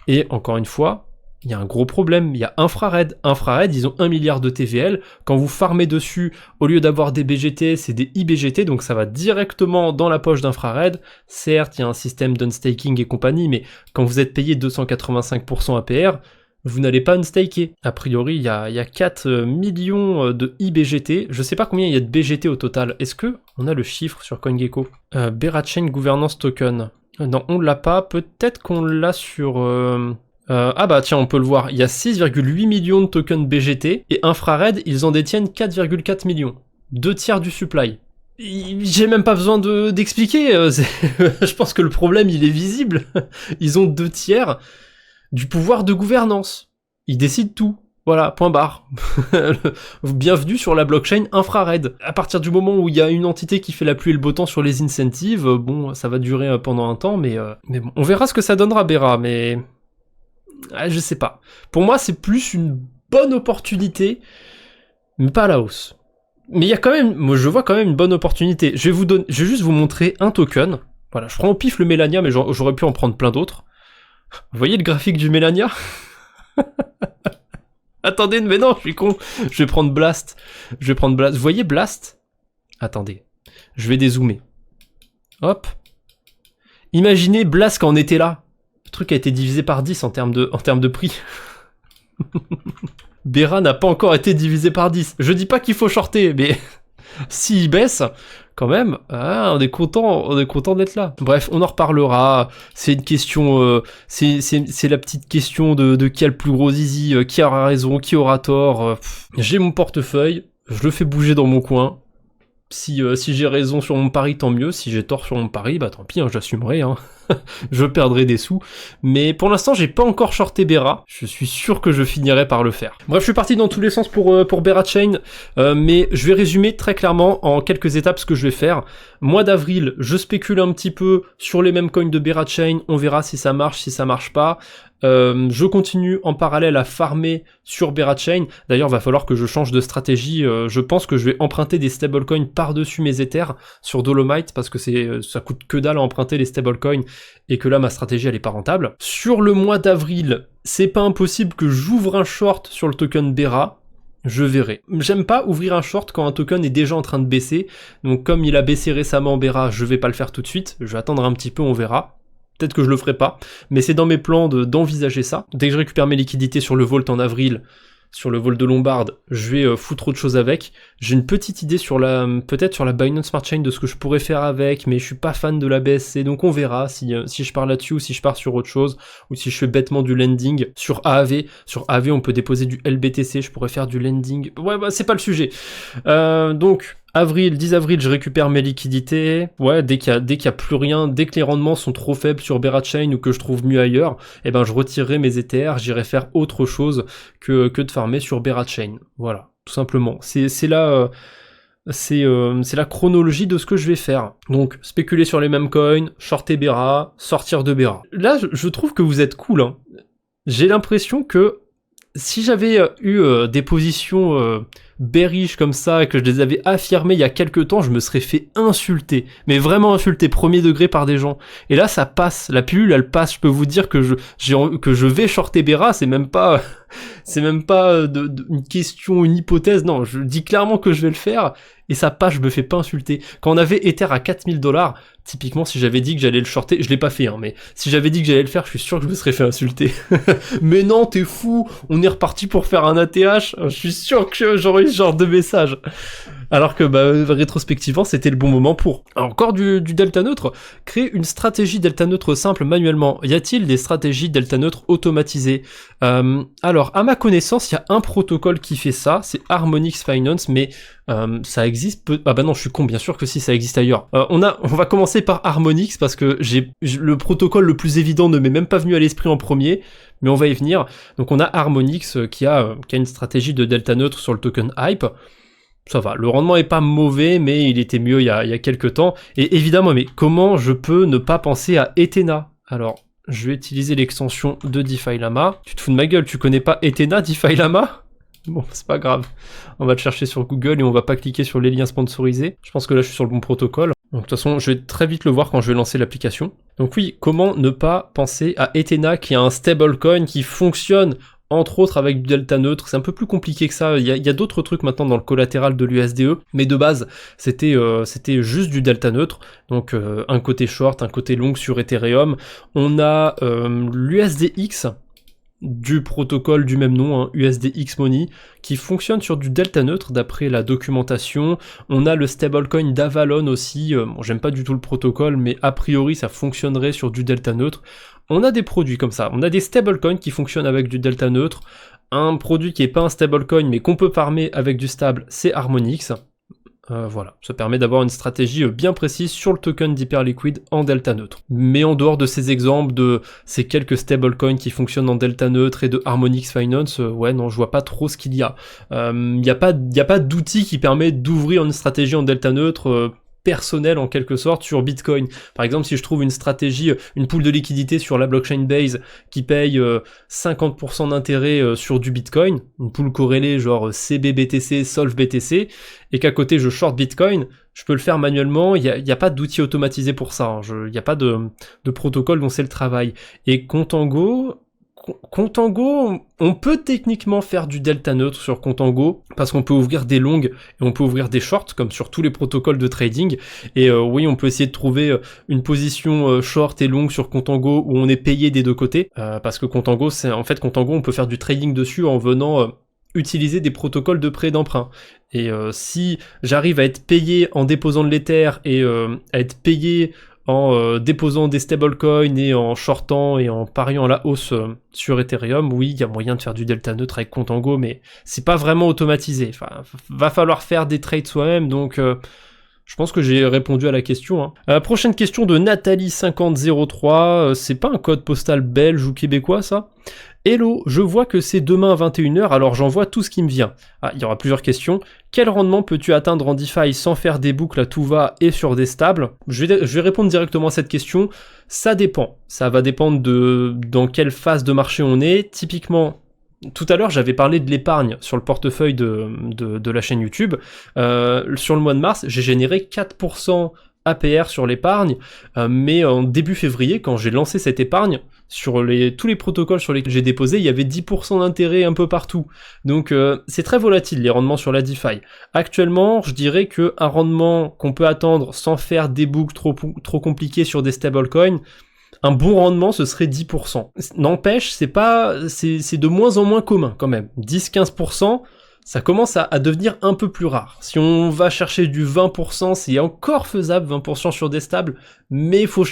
Et encore une fois, il y a un gros problème. Il y a Infrared. Infrared, ils ont 1 milliard de TVL. Quand vous farmez dessus, au lieu d'avoir des BGT, c'est des IBGT, donc ça va directement dans la poche d'Infrared. Certes, il y a un système d'unstaking et compagnie, mais quand vous êtes payé 285% APR, vous n'allez pas unstaker. A priori, il y a 4 millions de IBGT. Je sais pas combien il y a de BGT au total. Est-ce que on a le chiffre sur CoinGecko? Berachain Governance Token. Non, on l'a pas. Peut-être qu'on l'a sur... ah bah tiens, on peut le voir. Il y a 6,8 millions de tokens BGT. Et Infrared, ils en détiennent 4,4 millions. 2 tiers du supply. J'ai même pas besoin d'expliquer. Je pense que le problème, il est visible. Ils ont 2 tiers... du pouvoir de gouvernance. Ils décident tout. Voilà, point barre. Bienvenue sur la blockchain Infrared. À partir du moment où il y a une entité qui fait la pluie et le beau temps sur les incentives, bon, ça va durer pendant un temps, mais bon, on verra ce que ça donnera, Bera, mais... je sais pas. Pour moi, c'est plus une bonne opportunité, mais pas à la hausse. Mais il y a quand même... Moi, je vois quand même une bonne opportunité. Je vais juste vous montrer un token. Voilà, je prends au pif le Melania, mais j'aurais pu en prendre plein d'autres. Vous voyez le graphique du Melania? Attendez, mais non, je suis con. Je vais prendre Blast. Vous voyez Blast? Attendez. Je vais dézoomer. Hop. Imaginez Blast quand on était là. Le truc a été divisé par 10 en termes de prix. Bera n'a pas encore été divisé par 10. Je dis pas qu'il faut shorter, mais s'il baisse... quand même, on est content d'être là. Bref, on en reparlera. C'est une question, c'est la petite question de qui a le plus gros zizi, qui aura raison, qui aura tort. J'ai mon portefeuille, je le fais bouger dans mon coin. Si j'ai raison sur mon pari, tant mieux. Si j'ai tort sur mon pari, bah tant pis, hein, j'assumerai. Hein. je perdrai des sous, mais pour l'instant j'ai pas encore shorté Bera, je suis sûr que je finirai par le faire. Bref, je suis parti dans tous les sens pour Bera Chain, mais je vais résumer très clairement en quelques étapes ce que je vais faire. Mois d'avril, je spécule un petit peu sur les mêmes coins de Bera Chain, on verra si ça marche pas. Je continue en parallèle à farmer sur Bera Chain. D'ailleurs, va falloir que je change de stratégie. Je pense que je vais emprunter des stablecoins par-dessus mes Ethers sur Dolomite parce que ça coûte que dalle à emprunter les stablecoins et que là ma stratégie elle est pas rentable. Sur le mois d'avril, c'est pas impossible que j'ouvre un short sur le token Bera. Je verrai. J'aime pas ouvrir un short quand un token est déjà en train de baisser. Donc comme il a baissé récemment Bera, je vais pas le faire tout de suite. Je vais attendre un petit peu, on verra. Peut-être que je le ferai pas, mais c'est dans mes plans d'envisager ça. Dès que je récupère mes liquidités sur le Vault en avril, sur le Vault de Lombard, je vais foutre autre chose avec. J'ai une petite idée peut-être sur la Binance Smart Chain de ce que je pourrais faire avec, mais je suis pas fan de la BSC, donc on verra si je pars là-dessus ou si je pars sur autre chose, ou si je fais bêtement du lending sur AAV. Sur AAV, on peut déposer du LBTC, je pourrais faire du lending. Ouais, bah c'est pas le sujet. Donc 10 avril, je récupère mes liquidités. Ouais, dès qu'il y a plus rien, dès que les rendements sont trop faibles sur Bera Chain ou que je trouve mieux ailleurs, eh ben je retirerai mes ETR, j'irai faire autre chose que de farmer sur Bera Chain. Voilà, tout simplement. C'est la chronologie de ce que je vais faire. Donc, spéculer sur les mêmes coins, shorter Bera, sortir de Bera. Là, je trouve que vous êtes cool, hein. J'ai l'impression que si j'avais eu des positions bearish comme ça et que je les avais affirmées il y a quelques temps, je me serais fait insulter, mais vraiment insulter premier degré par des gens. Et là ça passe, la pilule elle passe, je peux vous dire que je vais shorter Bera, c'est même pas une question, une hypothèse, non, je dis clairement que je vais le faire et ça passe, je me fais pas insulter. Quand on avait Ether à 4000$, typiquement si j'avais dit que j'allais le shorter, je l'ai pas fait hein, mais si j'avais dit que j'allais le faire, je suis sûr que je me serais fait insulter. Mais non, t'es fou, on est reparti pour faire un ATH, je suis sûr que j'aurais eu ce genre de message. Alors que rétrospectivement c'était le bon moment pour. Alors, encore du delta neutre, créer une stratégie delta neutre simple manuellement. Y a-t-il des stratégies delta neutre automatisées? Alors à ma connaissance il y a un protocole qui fait ça, c'est Harmonix Finance, mais ça existe ah bah non je suis con, bien sûr que si, ça existe ailleurs. On va commencer par Harmonix parce que le protocole le plus évident ne m'est même pas venu à l'esprit en premier, mais on va y venir. Donc on a Harmonix qui a une stratégie de delta neutre sur le token Hype. Ça va, le rendement est pas mauvais, mais il était mieux il y a quelques temps. Et évidemment, mais comment je peux ne pas penser à Ethena? Alors, je vais utiliser l'extension de DeFi Lama. Tu te fous de ma gueule, tu connais pas Ethena, DeFi Lama? Bon, c'est pas grave. On va le chercher sur Google et on va pas cliquer sur les liens sponsorisés. Je pense que là, je suis sur le bon protocole. Donc, de toute façon, je vais très vite le voir quand je vais lancer l'application. Donc oui, comment ne pas penser à Ethena, qui est un stablecoin qui fonctionne entre autres avec du delta neutre. C'est un peu plus compliqué que ça, il y a d'autres trucs maintenant dans le collatéral de l'USDE, mais de base c'était juste du delta neutre, donc un côté short, un côté long sur Ethereum. On a l'USDX du protocole du même nom, hein, USDX Money, qui fonctionne sur du delta neutre d'après la documentation. On a le stablecoin d'Avalon aussi, bon, j'aime pas du tout le protocole, mais a priori ça fonctionnerait sur du delta neutre. On a des produits comme ça, on a des stablecoins qui fonctionnent avec du delta neutre. Un produit qui est pas un stablecoin mais qu'on peut farmer avec du stable, c'est Harmonix. Voilà, ça permet d'avoir une stratégie bien précise sur le token d'Hyperliquid en delta neutre. Mais en dehors de ces exemples, de ces quelques stablecoins qui fonctionnent en delta neutre et de Harmonix Finance, ouais non, je vois pas trop ce qu'il y a. Il y a pas d'outil qui permet d'ouvrir une stratégie en delta neutre personnel en quelque sorte sur Bitcoin. Par exemple, si je trouve une stratégie, une pool de liquidité sur la blockchain Base qui paye 50% d'intérêt sur du Bitcoin, une pool corrélée genre CBBTC, SolveBTC, et qu'à côté je short Bitcoin, je peux le faire manuellement, il y a pas d'outil automatisé pour ça, hein. Il n'y a pas de protocole dont c'est le travail. Et Contango, on peut techniquement faire du delta neutre sur Contango, parce qu'on peut ouvrir des longues et on peut ouvrir des shorts, comme sur tous les protocoles de trading. Et oui, on peut essayer de trouver une position short et longue sur Contango où on est payé des deux côtés, parce que Contango, on peut faire du trading dessus en venant utiliser des protocoles de prêt d'emprunt. Et si j'arrive à être payé en déposant de l'Ether et à être payé en déposant des stablecoins et en shortant et en pariant à la hausse sur Ethereum, oui, il y a moyen de faire du delta neutre avec Contango, mais c'est pas vraiment automatisé. Enfin, va falloir faire des trades soi-même, donc Je pense que j'ai répondu à la question. Hein. Prochaine question de Nathalie5003. C'est pas un code postal belge ou québécois, ça? Hello, je vois que c'est demain à 21h, alors j'envoie tout ce qui me vient. Ah, il y aura plusieurs questions. Quel rendement peux-tu atteindre en DeFi sans faire des boucles à tout va et sur des stables? Je vais répondre directement à cette question. Ça dépend. Ça va dépendre de dans quelle phase de marché on est. Typiquement, tout à l'heure, j'avais parlé de l'épargne sur le portefeuille de la chaîne YouTube. Sur le mois de mars, j'ai généré 4% APR sur l'épargne, mais en début février, quand j'ai lancé cette épargne, sur tous les protocoles sur lesquels j'ai déposé, il y avait 10% d'intérêt un peu partout. Donc c'est très volatile les rendements sur la DeFi. Actuellement, je dirais que un rendement qu'on peut attendre sans faire des books trop compliqués sur des stablecoins, un bon rendement, ce serait 10%. N'empêche, c'est de moins en moins commun quand même. 10-15%, ça commence à devenir un peu plus rare. Si on va chercher du 20%, c'est encore faisable, 20% sur des stables, mais il faut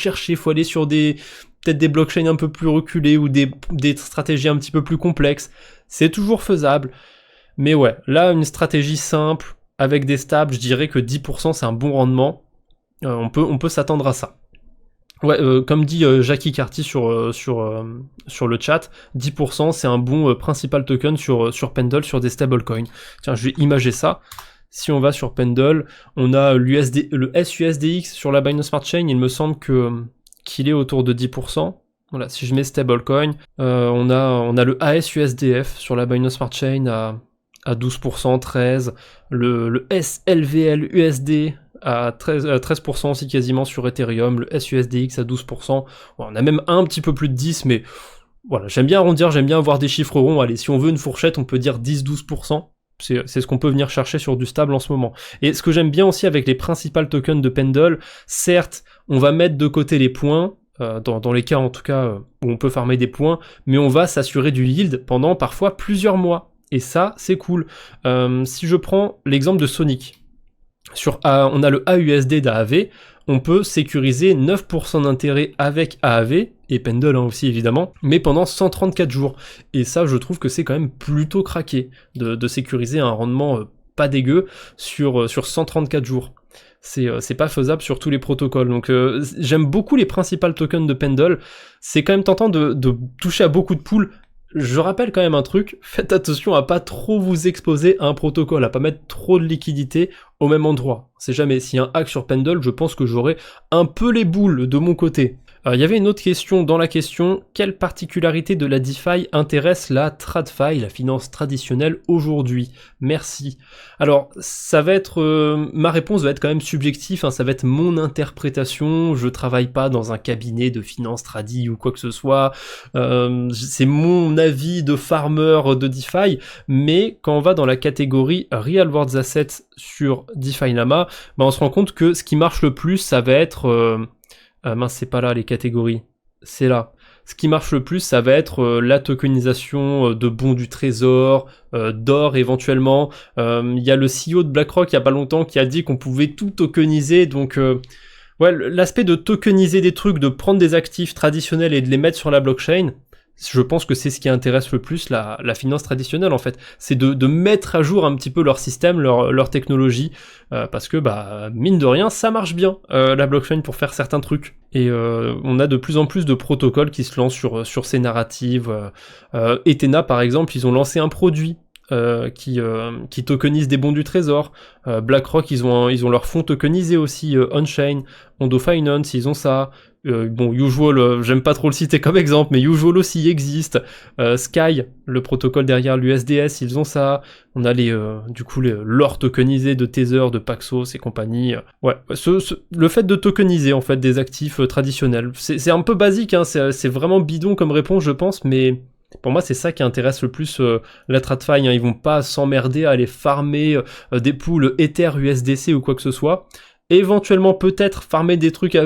aller sur peut-être des blockchains un peu plus reculés ou des stratégies un petit peu plus complexes. C'est toujours faisable. Mais ouais, là, une stratégie simple, avec des stables, je dirais que 10% c'est un bon rendement. On peut s'attendre à ça. Ouais, comme dit Jackie Carty sur le chat, 10% c'est un bon principal token sur Pendle, sur des stablecoins. Tiens, je vais imager ça. Si on va sur Pendle, on a le SUSDX sur la Binance Smart Chain, il me semble qu'il est autour de 10%. Voilà, si je mets stablecoin, on a le ASUSDF sur la Binance Smart Chain à 12%, 13%, le SLVL USD à 13% aussi quasiment sur Ethereum, le SUSDX à 12%, bon, on a même un petit peu plus de 10, mais voilà, j'aime bien arrondir, j'aime bien avoir des chiffres ronds, allez, si on veut une fourchette, on peut dire 10-12%, c'est ce qu'on peut venir chercher sur du stable en ce moment. Et ce que j'aime bien aussi avec les principales tokens de Pendle, certes, on va mettre de côté les points, dans les cas en tout cas où on peut farmer des points, mais on va s'assurer du yield pendant parfois plusieurs mois, et ça, c'est cool. Si je prends l'exemple de Sonic, on a le AUSD d'AAV, on peut sécuriser 9% d'intérêt avec AAV, et Pendle aussi évidemment, mais pendant 134 jours. Et ça, je trouve que c'est quand même plutôt craqué de sécuriser un rendement pas dégueu sur 134 jours. C'est pas faisable sur tous les protocoles. Donc j'aime beaucoup les principales tokens de Pendle. C'est quand même tentant de toucher à beaucoup de pools. Je rappelle quand même un truc, faites attention à pas trop vous exposer à un protocole, à pas mettre trop de liquidité au même endroit. C'est jamais, s'il y a un hack sur Pendle, je pense que j'aurai un peu les boules de mon côté. Il y avait une autre question dans la question, quelle particularité de la DeFi intéresse la TradFi, la finance traditionnelle aujourd'hui? Merci. Alors, ça va être, ma réponse va être quand même subjective, hein, ça va être mon interprétation, je travaille pas dans un cabinet de finance tradi ou quoi que ce soit, c'est mon avis de farmer de DeFi, mais quand on va dans la catégorie Real World Assets sur DeFi Lama, on se rend compte que ce qui marche le plus, ça va être... mince, c'est pas là les catégories, c'est là. Ce qui marche le plus, ça va être la tokenisation de bons du trésor, d'or éventuellement. Il y a le CEO de BlackRock il y a pas longtemps qui a dit qu'on pouvait tout tokeniser, donc ouais, l'aspect de tokeniser des trucs, de prendre des actifs traditionnels et de les mettre sur la blockchain, je pense que c'est ce qui intéresse le plus la finance traditionnelle en fait, c'est de mettre à jour un petit peu leur système, leur technologie, parce que mine de rien ça marche bien la blockchain pour faire certains trucs, et on a de plus en plus de protocoles qui se lancent sur ces narratives. Ethena par exemple, ils ont lancé un produit qui tokenise des bons du trésor. BlackRock ils ont leur fonds tokenisé aussi, on-chain. Ondo Finance ils ont ça. Usual, j'aime pas trop le citer comme exemple, mais Usual aussi existe. Sky, le protocole derrière l'USDS, ils ont ça. On a l'or tokenisé de Tether, de Paxos et compagnie. Ouais, le fait de tokeniser en fait des actifs traditionnels, c'est un peu basique, hein, c'est vraiment bidon comme réponse je pense, mais pour moi c'est ça qui intéresse le plus la TradFi, hein. Ils vont pas s'emmerder à aller farmer des pools Ether, USDC ou quoi que ce soit. Éventuellement peut-être farmer des trucs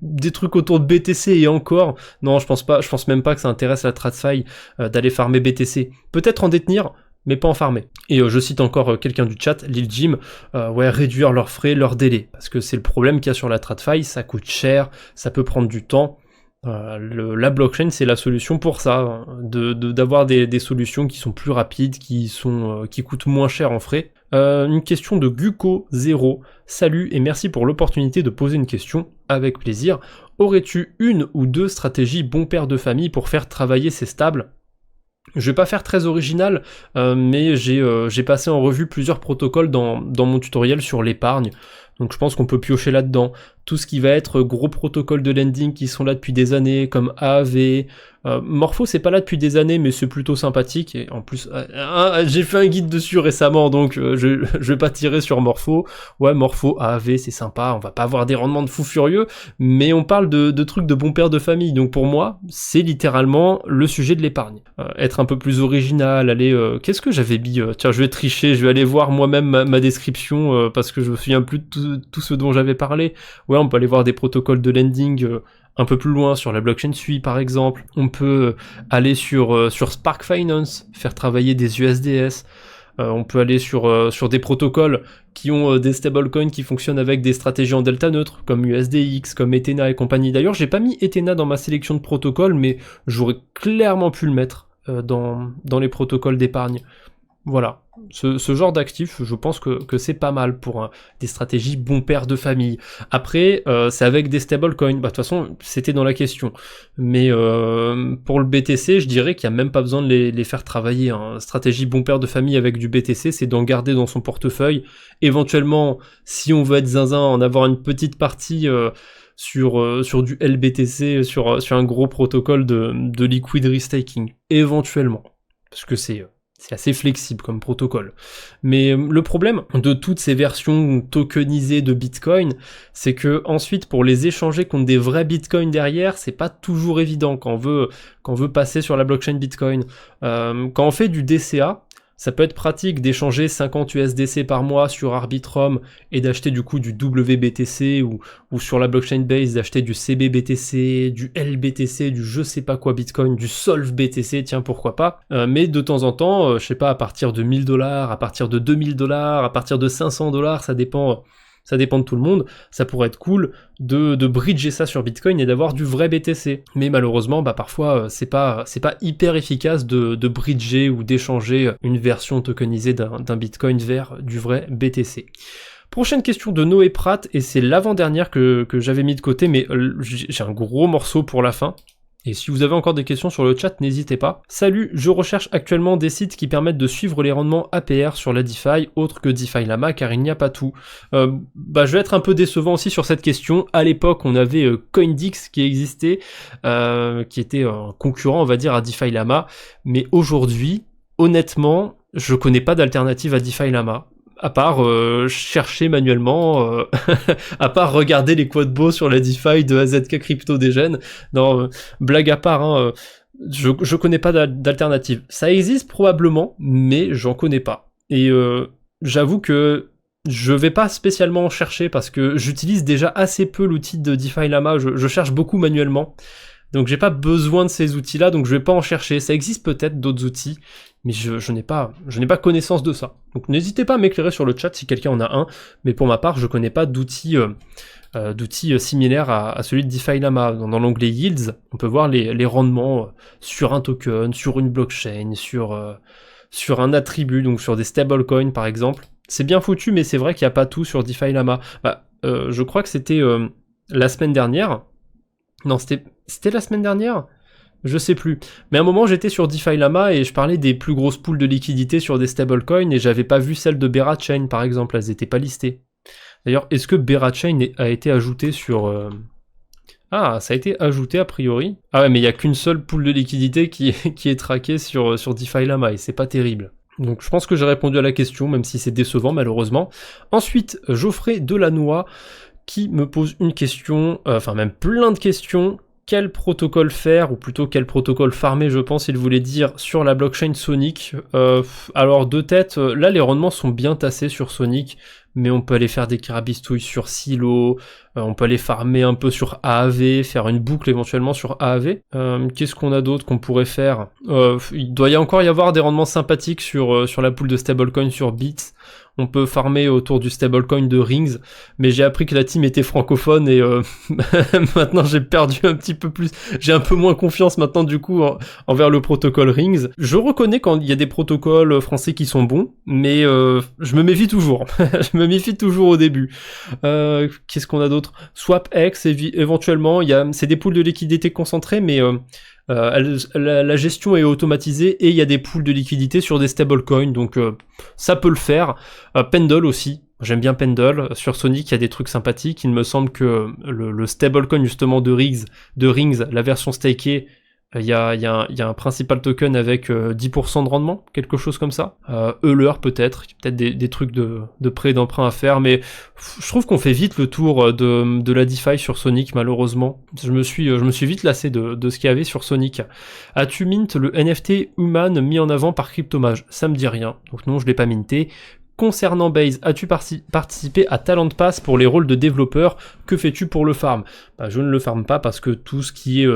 des trucs autour de BTC, et encore non, je pense même pas que ça intéresse la TradFi d'aller farmer BTC, peut-être en détenir mais pas en farmer. Et je cite encore quelqu'un du chat, Lil Jim, réduire leurs frais, leurs délais, parce que c'est le problème qu'il y a sur la TradFi, ça coûte cher, ça peut prendre du temps, La blockchain, c'est la solution pour ça, hein, d'avoir des solutions qui sont plus rapides, qui coûtent moins cher en frais. Une question de Guco0. Salut et merci pour l'opportunité de poser une question, avec plaisir. Aurais-tu une ou deux stratégies bon père de famille pour faire travailler ces stables ? Je vais pas faire très original, mais j'ai passé en revue plusieurs protocoles dans mon tutoriel sur l'épargne, donc je pense qu'on peut piocher là-dedans. Tout ce qui va être gros protocoles de lending qui sont là depuis des années, comme AAV, Morpho c'est pas là depuis des années, mais c'est plutôt sympathique, et en plus, j'ai fait un guide dessus récemment, donc je vais pas tirer sur Morpho. Ouais, Morpho, AAV, c'est sympa, on va pas avoir des rendements de fou furieux, mais on parle de trucs de bon père de famille, donc pour moi, c'est littéralement le sujet de l'épargne. Être un peu plus original, aller... qu'est-ce que j'avais mis tiens, je vais tricher, je vais aller voir moi-même ma description, parce que je me souviens plus de tout ce dont j'avais parlé. Ouais, on peut aller voir des protocoles de lending un peu plus loin, sur la blockchain Sui par exemple. On peut aller sur Spark Finance, faire travailler des USDS. On peut aller sur des protocoles qui ont des stablecoins qui fonctionnent avec des stratégies en delta neutre, comme USDX, comme Ethena et compagnie. D'ailleurs, j'ai pas mis Ethena dans ma sélection de protocoles, mais j'aurais clairement pu le mettre dans les protocoles d'épargne. Voilà, ce genre d'actif, je pense que c'est pas mal pour des stratégies bon père de famille. Après, c'est avec des stablecoins, de toute façon, c'était dans la question. Mais pour le BTC, je dirais qu'il n'y a même pas besoin de les faire travailler. Hein. Stratégie bon père de famille avec du BTC, c'est d'en garder dans son portefeuille. Éventuellement, si on veut être zinzin, en avoir une petite partie... sur du LBTC, sur un gros protocole de liquid restaking, éventuellement. Parce que c'est assez flexible comme protocole. Mais le problème de toutes ces versions tokenisées de Bitcoin, c'est que ensuite pour les échanger contre des vrais Bitcoins derrière, c'est pas toujours évident quand on veut passer sur la blockchain Bitcoin. Quand on fait du DCA, ça peut être pratique d'échanger 50 USDC par mois sur Arbitrum et d'acheter du coup du WBTC ou sur la blockchain base d'acheter du CBBTC, du LBTC, du je sais pas quoi Bitcoin, du Solve BTC, tiens pourquoi pas. Mais de temps en temps, je sais pas, à partir de 1000$, à partir de 2000$, à partir de 500$, ça dépend de tout le monde, ça pourrait être cool de bridger ça sur Bitcoin et d'avoir du vrai BTC. Mais malheureusement, parfois, c'est pas hyper efficace de bridger ou d'échanger une version tokenisée d'un Bitcoin vers du vrai BTC. Prochaine question de Noé Pratt, et c'est l'avant-dernière que j'avais mis de côté, mais j'ai un gros morceau pour la fin. Et si vous avez encore des questions sur le chat, n'hésitez pas. Salut, je recherche actuellement des sites qui permettent de suivre les rendements APR sur la DeFi, autre que DeFi Lama, car il n'y a pas tout. Je vais être un peu décevant aussi sur cette question. À l'époque, on avait Coindix qui existait, qui était un concurrent, on va dire, à DeFi Lama. Mais aujourd'hui, honnêtement, je connais pas d'alternative à DeFi Lama. À part chercher manuellement, à part regarder les quotes sur la DeFi de AZK Crypto Degen. Non, blague à part, hein, je connais pas d'alternative. Ça existe probablement, mais j'en connais pas. Et j'avoue que je vais pas spécialement en chercher parce que j'utilise déjà assez peu l'outil de DeFi Lama, je cherche beaucoup manuellement. Donc j'ai pas besoin de ces outils-là, donc je vais pas en chercher. Ça existe peut-être d'autres outils, mais je n'ai pas connaissance de ça. Donc n'hésitez pas à m'éclairer sur le chat si quelqu'un en a un, mais pour ma part, je connais pas d'outils similaires à celui de DeFi Lama. Dans l'onglet Yields, on peut voir les rendements sur un token, sur une blockchain, sur un attribut, donc sur des stablecoins par exemple. C'est bien foutu, mais c'est vrai qu'il n'y a pas tout sur DeFi Lama. Je crois que c'était la semaine dernière. Non, c'était la semaine dernière ? Je sais plus. Mais à un moment, j'étais sur DeFi Lama et je parlais des plus grosses pools de liquidités sur des stablecoins et j'avais pas vu celle de Berachain, par exemple. Elles étaient pas listées. D'ailleurs, est-ce que Berachain a été ajouté sur... Ah, ça a été ajouté a priori. Ah ouais, mais il y a qu'une seule pool de liquidité qui est traquée sur DeFi Lama et c'est pas terrible. Donc je pense que j'ai répondu à la question, même si c'est décevant malheureusement. Ensuite, Geoffrey Delannoy qui me pose une question, enfin même plein de questions. Quel protocole faire, ou plutôt quel protocole farmer, je pense, il voulait dire, sur la blockchain Sonic. Alors de tête, là les rendements sont bien tassés sur Sonic, mais on peut aller faire des carabistouilles sur Silo, on peut aller farmer un peu sur AAV, faire une boucle éventuellement sur AAV. Qu'est-ce qu'on a d'autre qu'on pourrait faire? Il doit encore y avoir des rendements sympathiques sur la pool de stablecoin sur Bits. On peut farmer autour du stablecoin de Rings, mais j'ai appris que la team était francophone et maintenant j'ai perdu un petit peu plus. J'ai un peu moins confiance maintenant du coup envers le protocole Rings. Je reconnais quand il y a des protocoles français qui sont bons, mais je me méfie toujours. Je me méfie toujours au début. Qu'est-ce qu'on a d'autre? SwapX, éventuellement, c'est des pools de liquidité concentrées, mais la gestion est automatisée et il y a des pools de liquidité sur des stablecoins, donc ça peut le faire. Pendle aussi, j'aime bien Pendle. Sur Sonic, il y a des trucs sympathiques. Il me semble que le stablecoin justement de Rings, la version stakée, il y a un principal token avec 10% de rendement, quelque chose comme ça. Euler peut-être des trucs de prêt d'emprunt à faire, mais je trouve qu'on fait vite le tour de la DeFi sur Sonic, malheureusement. Je me suis vite lassé de ce qu'il y avait sur Sonic. As-tu mint le NFT Human mis en avant par Cryptomage? Ça me dit rien, donc non, je l'ai pas minté. Concernant Base, as-tu participé à Talent Pass pour les rôles de développeur? Que fais-tu pour le farm? Je ne le farm pas parce que tout ce qui est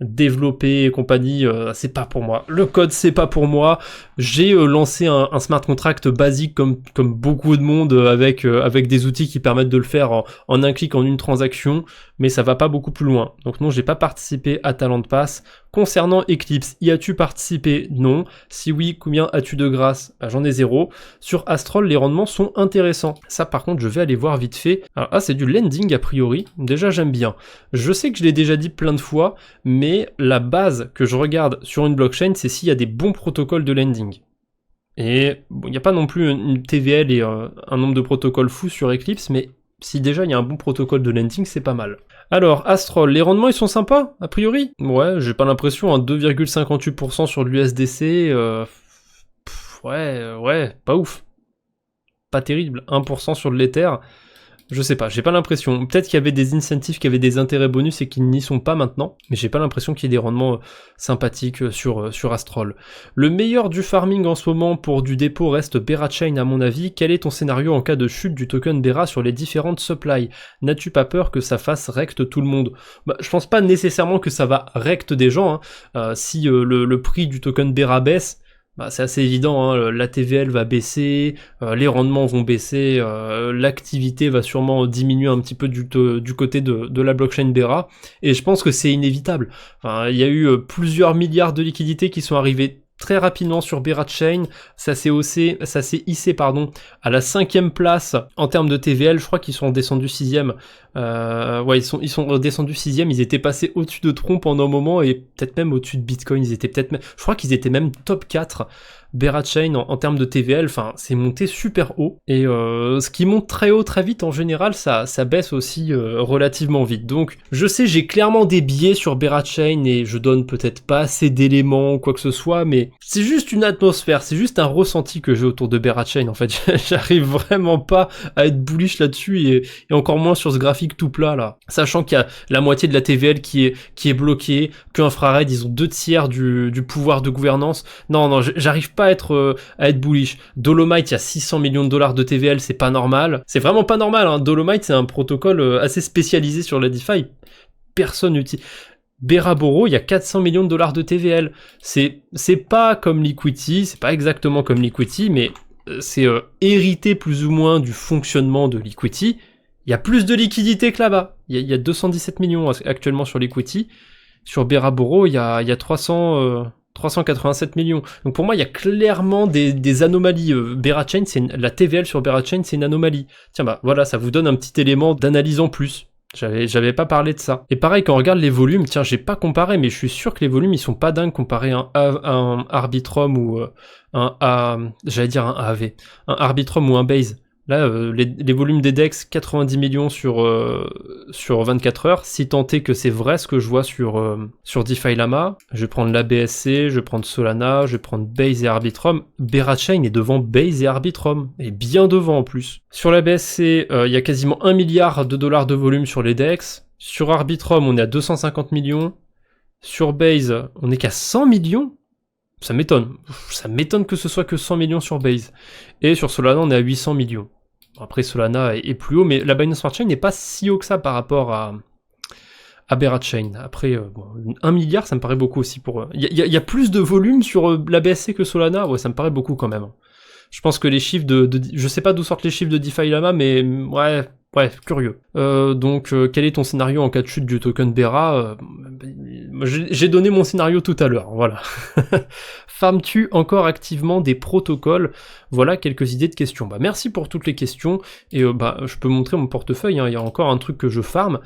développé et compagnie, c'est pas pour moi. Le code, c'est pas pour moi. J'ai lancé un smart contract basique comme beaucoup de monde avec des outils qui permettent de le faire en un clic, en une transaction, mais ça va pas beaucoup plus loin. Donc non, j'ai pas participé à Talent Pass. Concernant Eclipse, y as-tu participé? Non. Si oui, combien as-tu de grâce? J'en ai 0. Sur Astrol, les rendements sont intéressants. Ça, par contre, je vais aller voir vite fait. Alors, c'est du lending a priori. Déjà, j'aime bien. Je sais que je l'ai déjà dit plein de fois, mais la base que je regarde sur une blockchain, c'est s'il y a des bons protocoles de lending. Et bon, il n'y a pas non plus une TVL et un nombre de protocoles fous sur Eclipse, mais si déjà il y a un bon protocole de lending, c'est pas mal. Alors, Astrol, les rendements ils sont sympas, a priori? Ouais, j'ai pas l'impression, 2,58% sur l'USDC, ouais, pas ouf. Pas terrible, 1% sur le l'Ether. Je sais pas, j'ai pas l'impression. Peut-être qu'il y avait des incentives, qu'il y avait des intérêts bonus et qu'ils n'y sont pas maintenant, mais j'ai pas l'impression qu'il y ait des rendements sympathiques sur Astrol. Le meilleur du farming en ce moment pour du dépôt reste Bera Chain à mon avis. Quel est ton scénario en cas de chute du token Bera sur les différentes supplies? N'as-tu pas peur que ça fasse rect tout le monde? Je pense pas nécessairement que ça va rect des gens, hein. Si le prix du token Bera baisse, c'est assez évident, hein, la TVL va baisser, les rendements vont baisser, l'activité va sûrement diminuer un petit peu du côté de la blockchain Bera, et je pense que c'est inévitable. Enfin, il y a eu plusieurs milliards de liquidités qui sont arrivés très rapidement sur Bera Chain, ça s'est hissé à la 5e place en termes de TVL. Je crois qu'ils sont descendus 6e. Ouais, ils sont descendus 6e, ils étaient passés au-dessus de Tron pendant un moment et peut-être même au-dessus de Bitcoin. Je crois qu'ils étaient même top 4 Bera Chain en termes de TVL. Enfin, c'est monté super haut, et ce qui monte très haut très vite en général, ça baisse aussi relativement vite. Donc je sais, j'ai clairement des biais sur Bera Chain et je donne peut-être pas assez d'éléments ou quoi que ce soit, mais c'est juste une atmosphère, c'est juste un ressenti que j'ai autour de Bera Chain. En fait, j'arrive vraiment pas à être bullish là-dessus, et encore moins sur ce graphique tout plat là, sachant qu'il y a la moitié de la TVL qui est bloquée, que Infrared ils ont 2/3 du pouvoir de gouvernance. Non, j'arrive pas à être bullish. Dolomite, il y a 600 millions de dollars de TVL, c'est pas normal. C'est vraiment pas normal, hein. Dolomite, c'est un protocole assez spécialisé sur la DeFi. Personne n'utilise. Beraboro, il y a 400 millions de dollars de TVL. C'est pas comme Liquidity, c'est pas exactement comme Liquidity, mais c'est hérité plus ou moins du fonctionnement de Liquidity. Il y a plus de liquidité que là-bas. Il y a 217 millions actuellement sur Liquidity. Sur Beraboro, il y a 387 millions. Donc pour moi, il y a clairement des anomalies. Bera Chain, la TVL sur Bera Chain, c'est une anomalie. Tiens, voilà, ça vous donne un petit élément d'analyse en plus. J'avais pas parlé de ça. Et pareil, quand on regarde les volumes, tiens, j'ai pas comparé, mais je suis sûr que les volumes, ils sont pas dingues comparés à un Arbitrum ou un AAV. Un Arbitrum ou un Base. Là, les volumes des DEX, 90 millions sur 24 heures, si tant est que c'est vrai ce que je vois sur DeFi Lama. Je vais prendre l'ABSC, je vais prendre Solana, je vais prendre Base et Arbitrum. Bera Chain est devant Base et Arbitrum, et bien devant en plus. Sur l'ABSC, il y a quasiment 1 milliard de dollars de volume sur les DEX. Sur Arbitrum, on est à 250 millions. Sur Base, on est qu'à 100 millions. Ça m'étonne que ce soit que 100 millions sur Base. Et sur Solana, on est à 800 millions. Après, Solana est plus haut, mais la Binance Smart Chain n'est pas si haut que ça par rapport à Berachain. Après, bon, 1 milliard, ça me paraît beaucoup aussi pour... Il y a plus de volume sur la BSC que Solana, ouais, ça me paraît beaucoup quand même. Je pense que les chiffres je sais pas d'où sortent les chiffres de DeFi Lama, mais ouais, bref, curieux. Donc, quel est ton scénario en cas de chute du token Bera? J'ai donné mon scénario tout à l'heure, voilà. Farmes-tu encore activement des protocoles? Voilà quelques idées de questions. Bah, merci pour toutes les questions, et je peux montrer mon portefeuille, hein. Il y a encore un truc que je farm,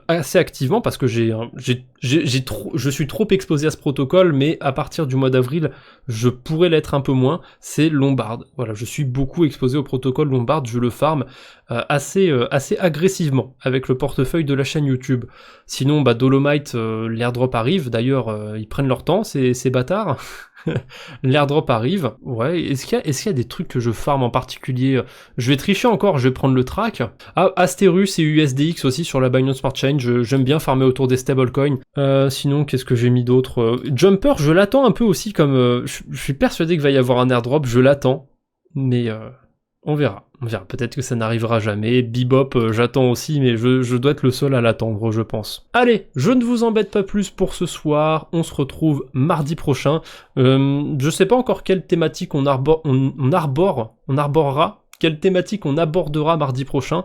assez activement parce que je suis trop exposé à ce protocole, mais à partir du mois d'avril, je pourrais l'être un peu moins, c'est Lombard. Voilà, je suis beaucoup exposé au protocole Lombard, je le farm assez agressivement avec le portefeuille de la chaîne YouTube. Sinon, Dolomite, l'airdrop arrive, d'ailleurs, ils prennent leur temps, ces bâtards. L'airdrop arrive. Ouais, est-ce qu'il y a des trucs que je farm en particulier? Je vais tricher encore, je vais prendre le track. Ah, Asterus et USDX aussi sur la Binance Smart Chain, j'aime bien farmer autour des stablecoins. Sinon, qu'est-ce que j'ai mis d'autre? Jumper, je l'attends un peu aussi, comme je suis persuadé qu'il va y avoir un airdrop, je l'attends. Mais on verra. Peut-être que ça n'arrivera jamais. Bebop, j'attends aussi, mais je dois être le seul à l'attendre, je pense. Allez, je ne vous embête pas plus pour ce soir. On se retrouve mardi prochain. Je sais pas encore quelle thématique on arborera. Quelle thématique on abordera mardi prochain.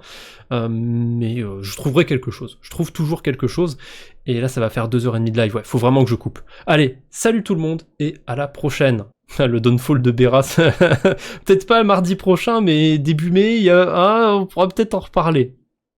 Mais je trouverai quelque chose. Je trouve toujours quelque chose. Et là, ça va faire 2h30 de live. Ouais, faut vraiment que je coupe. Allez, salut tout le monde et à la prochaine. Le downfall de Beras. Peut-être pas mardi prochain, mais début mai, on pourra peut-être en reparler.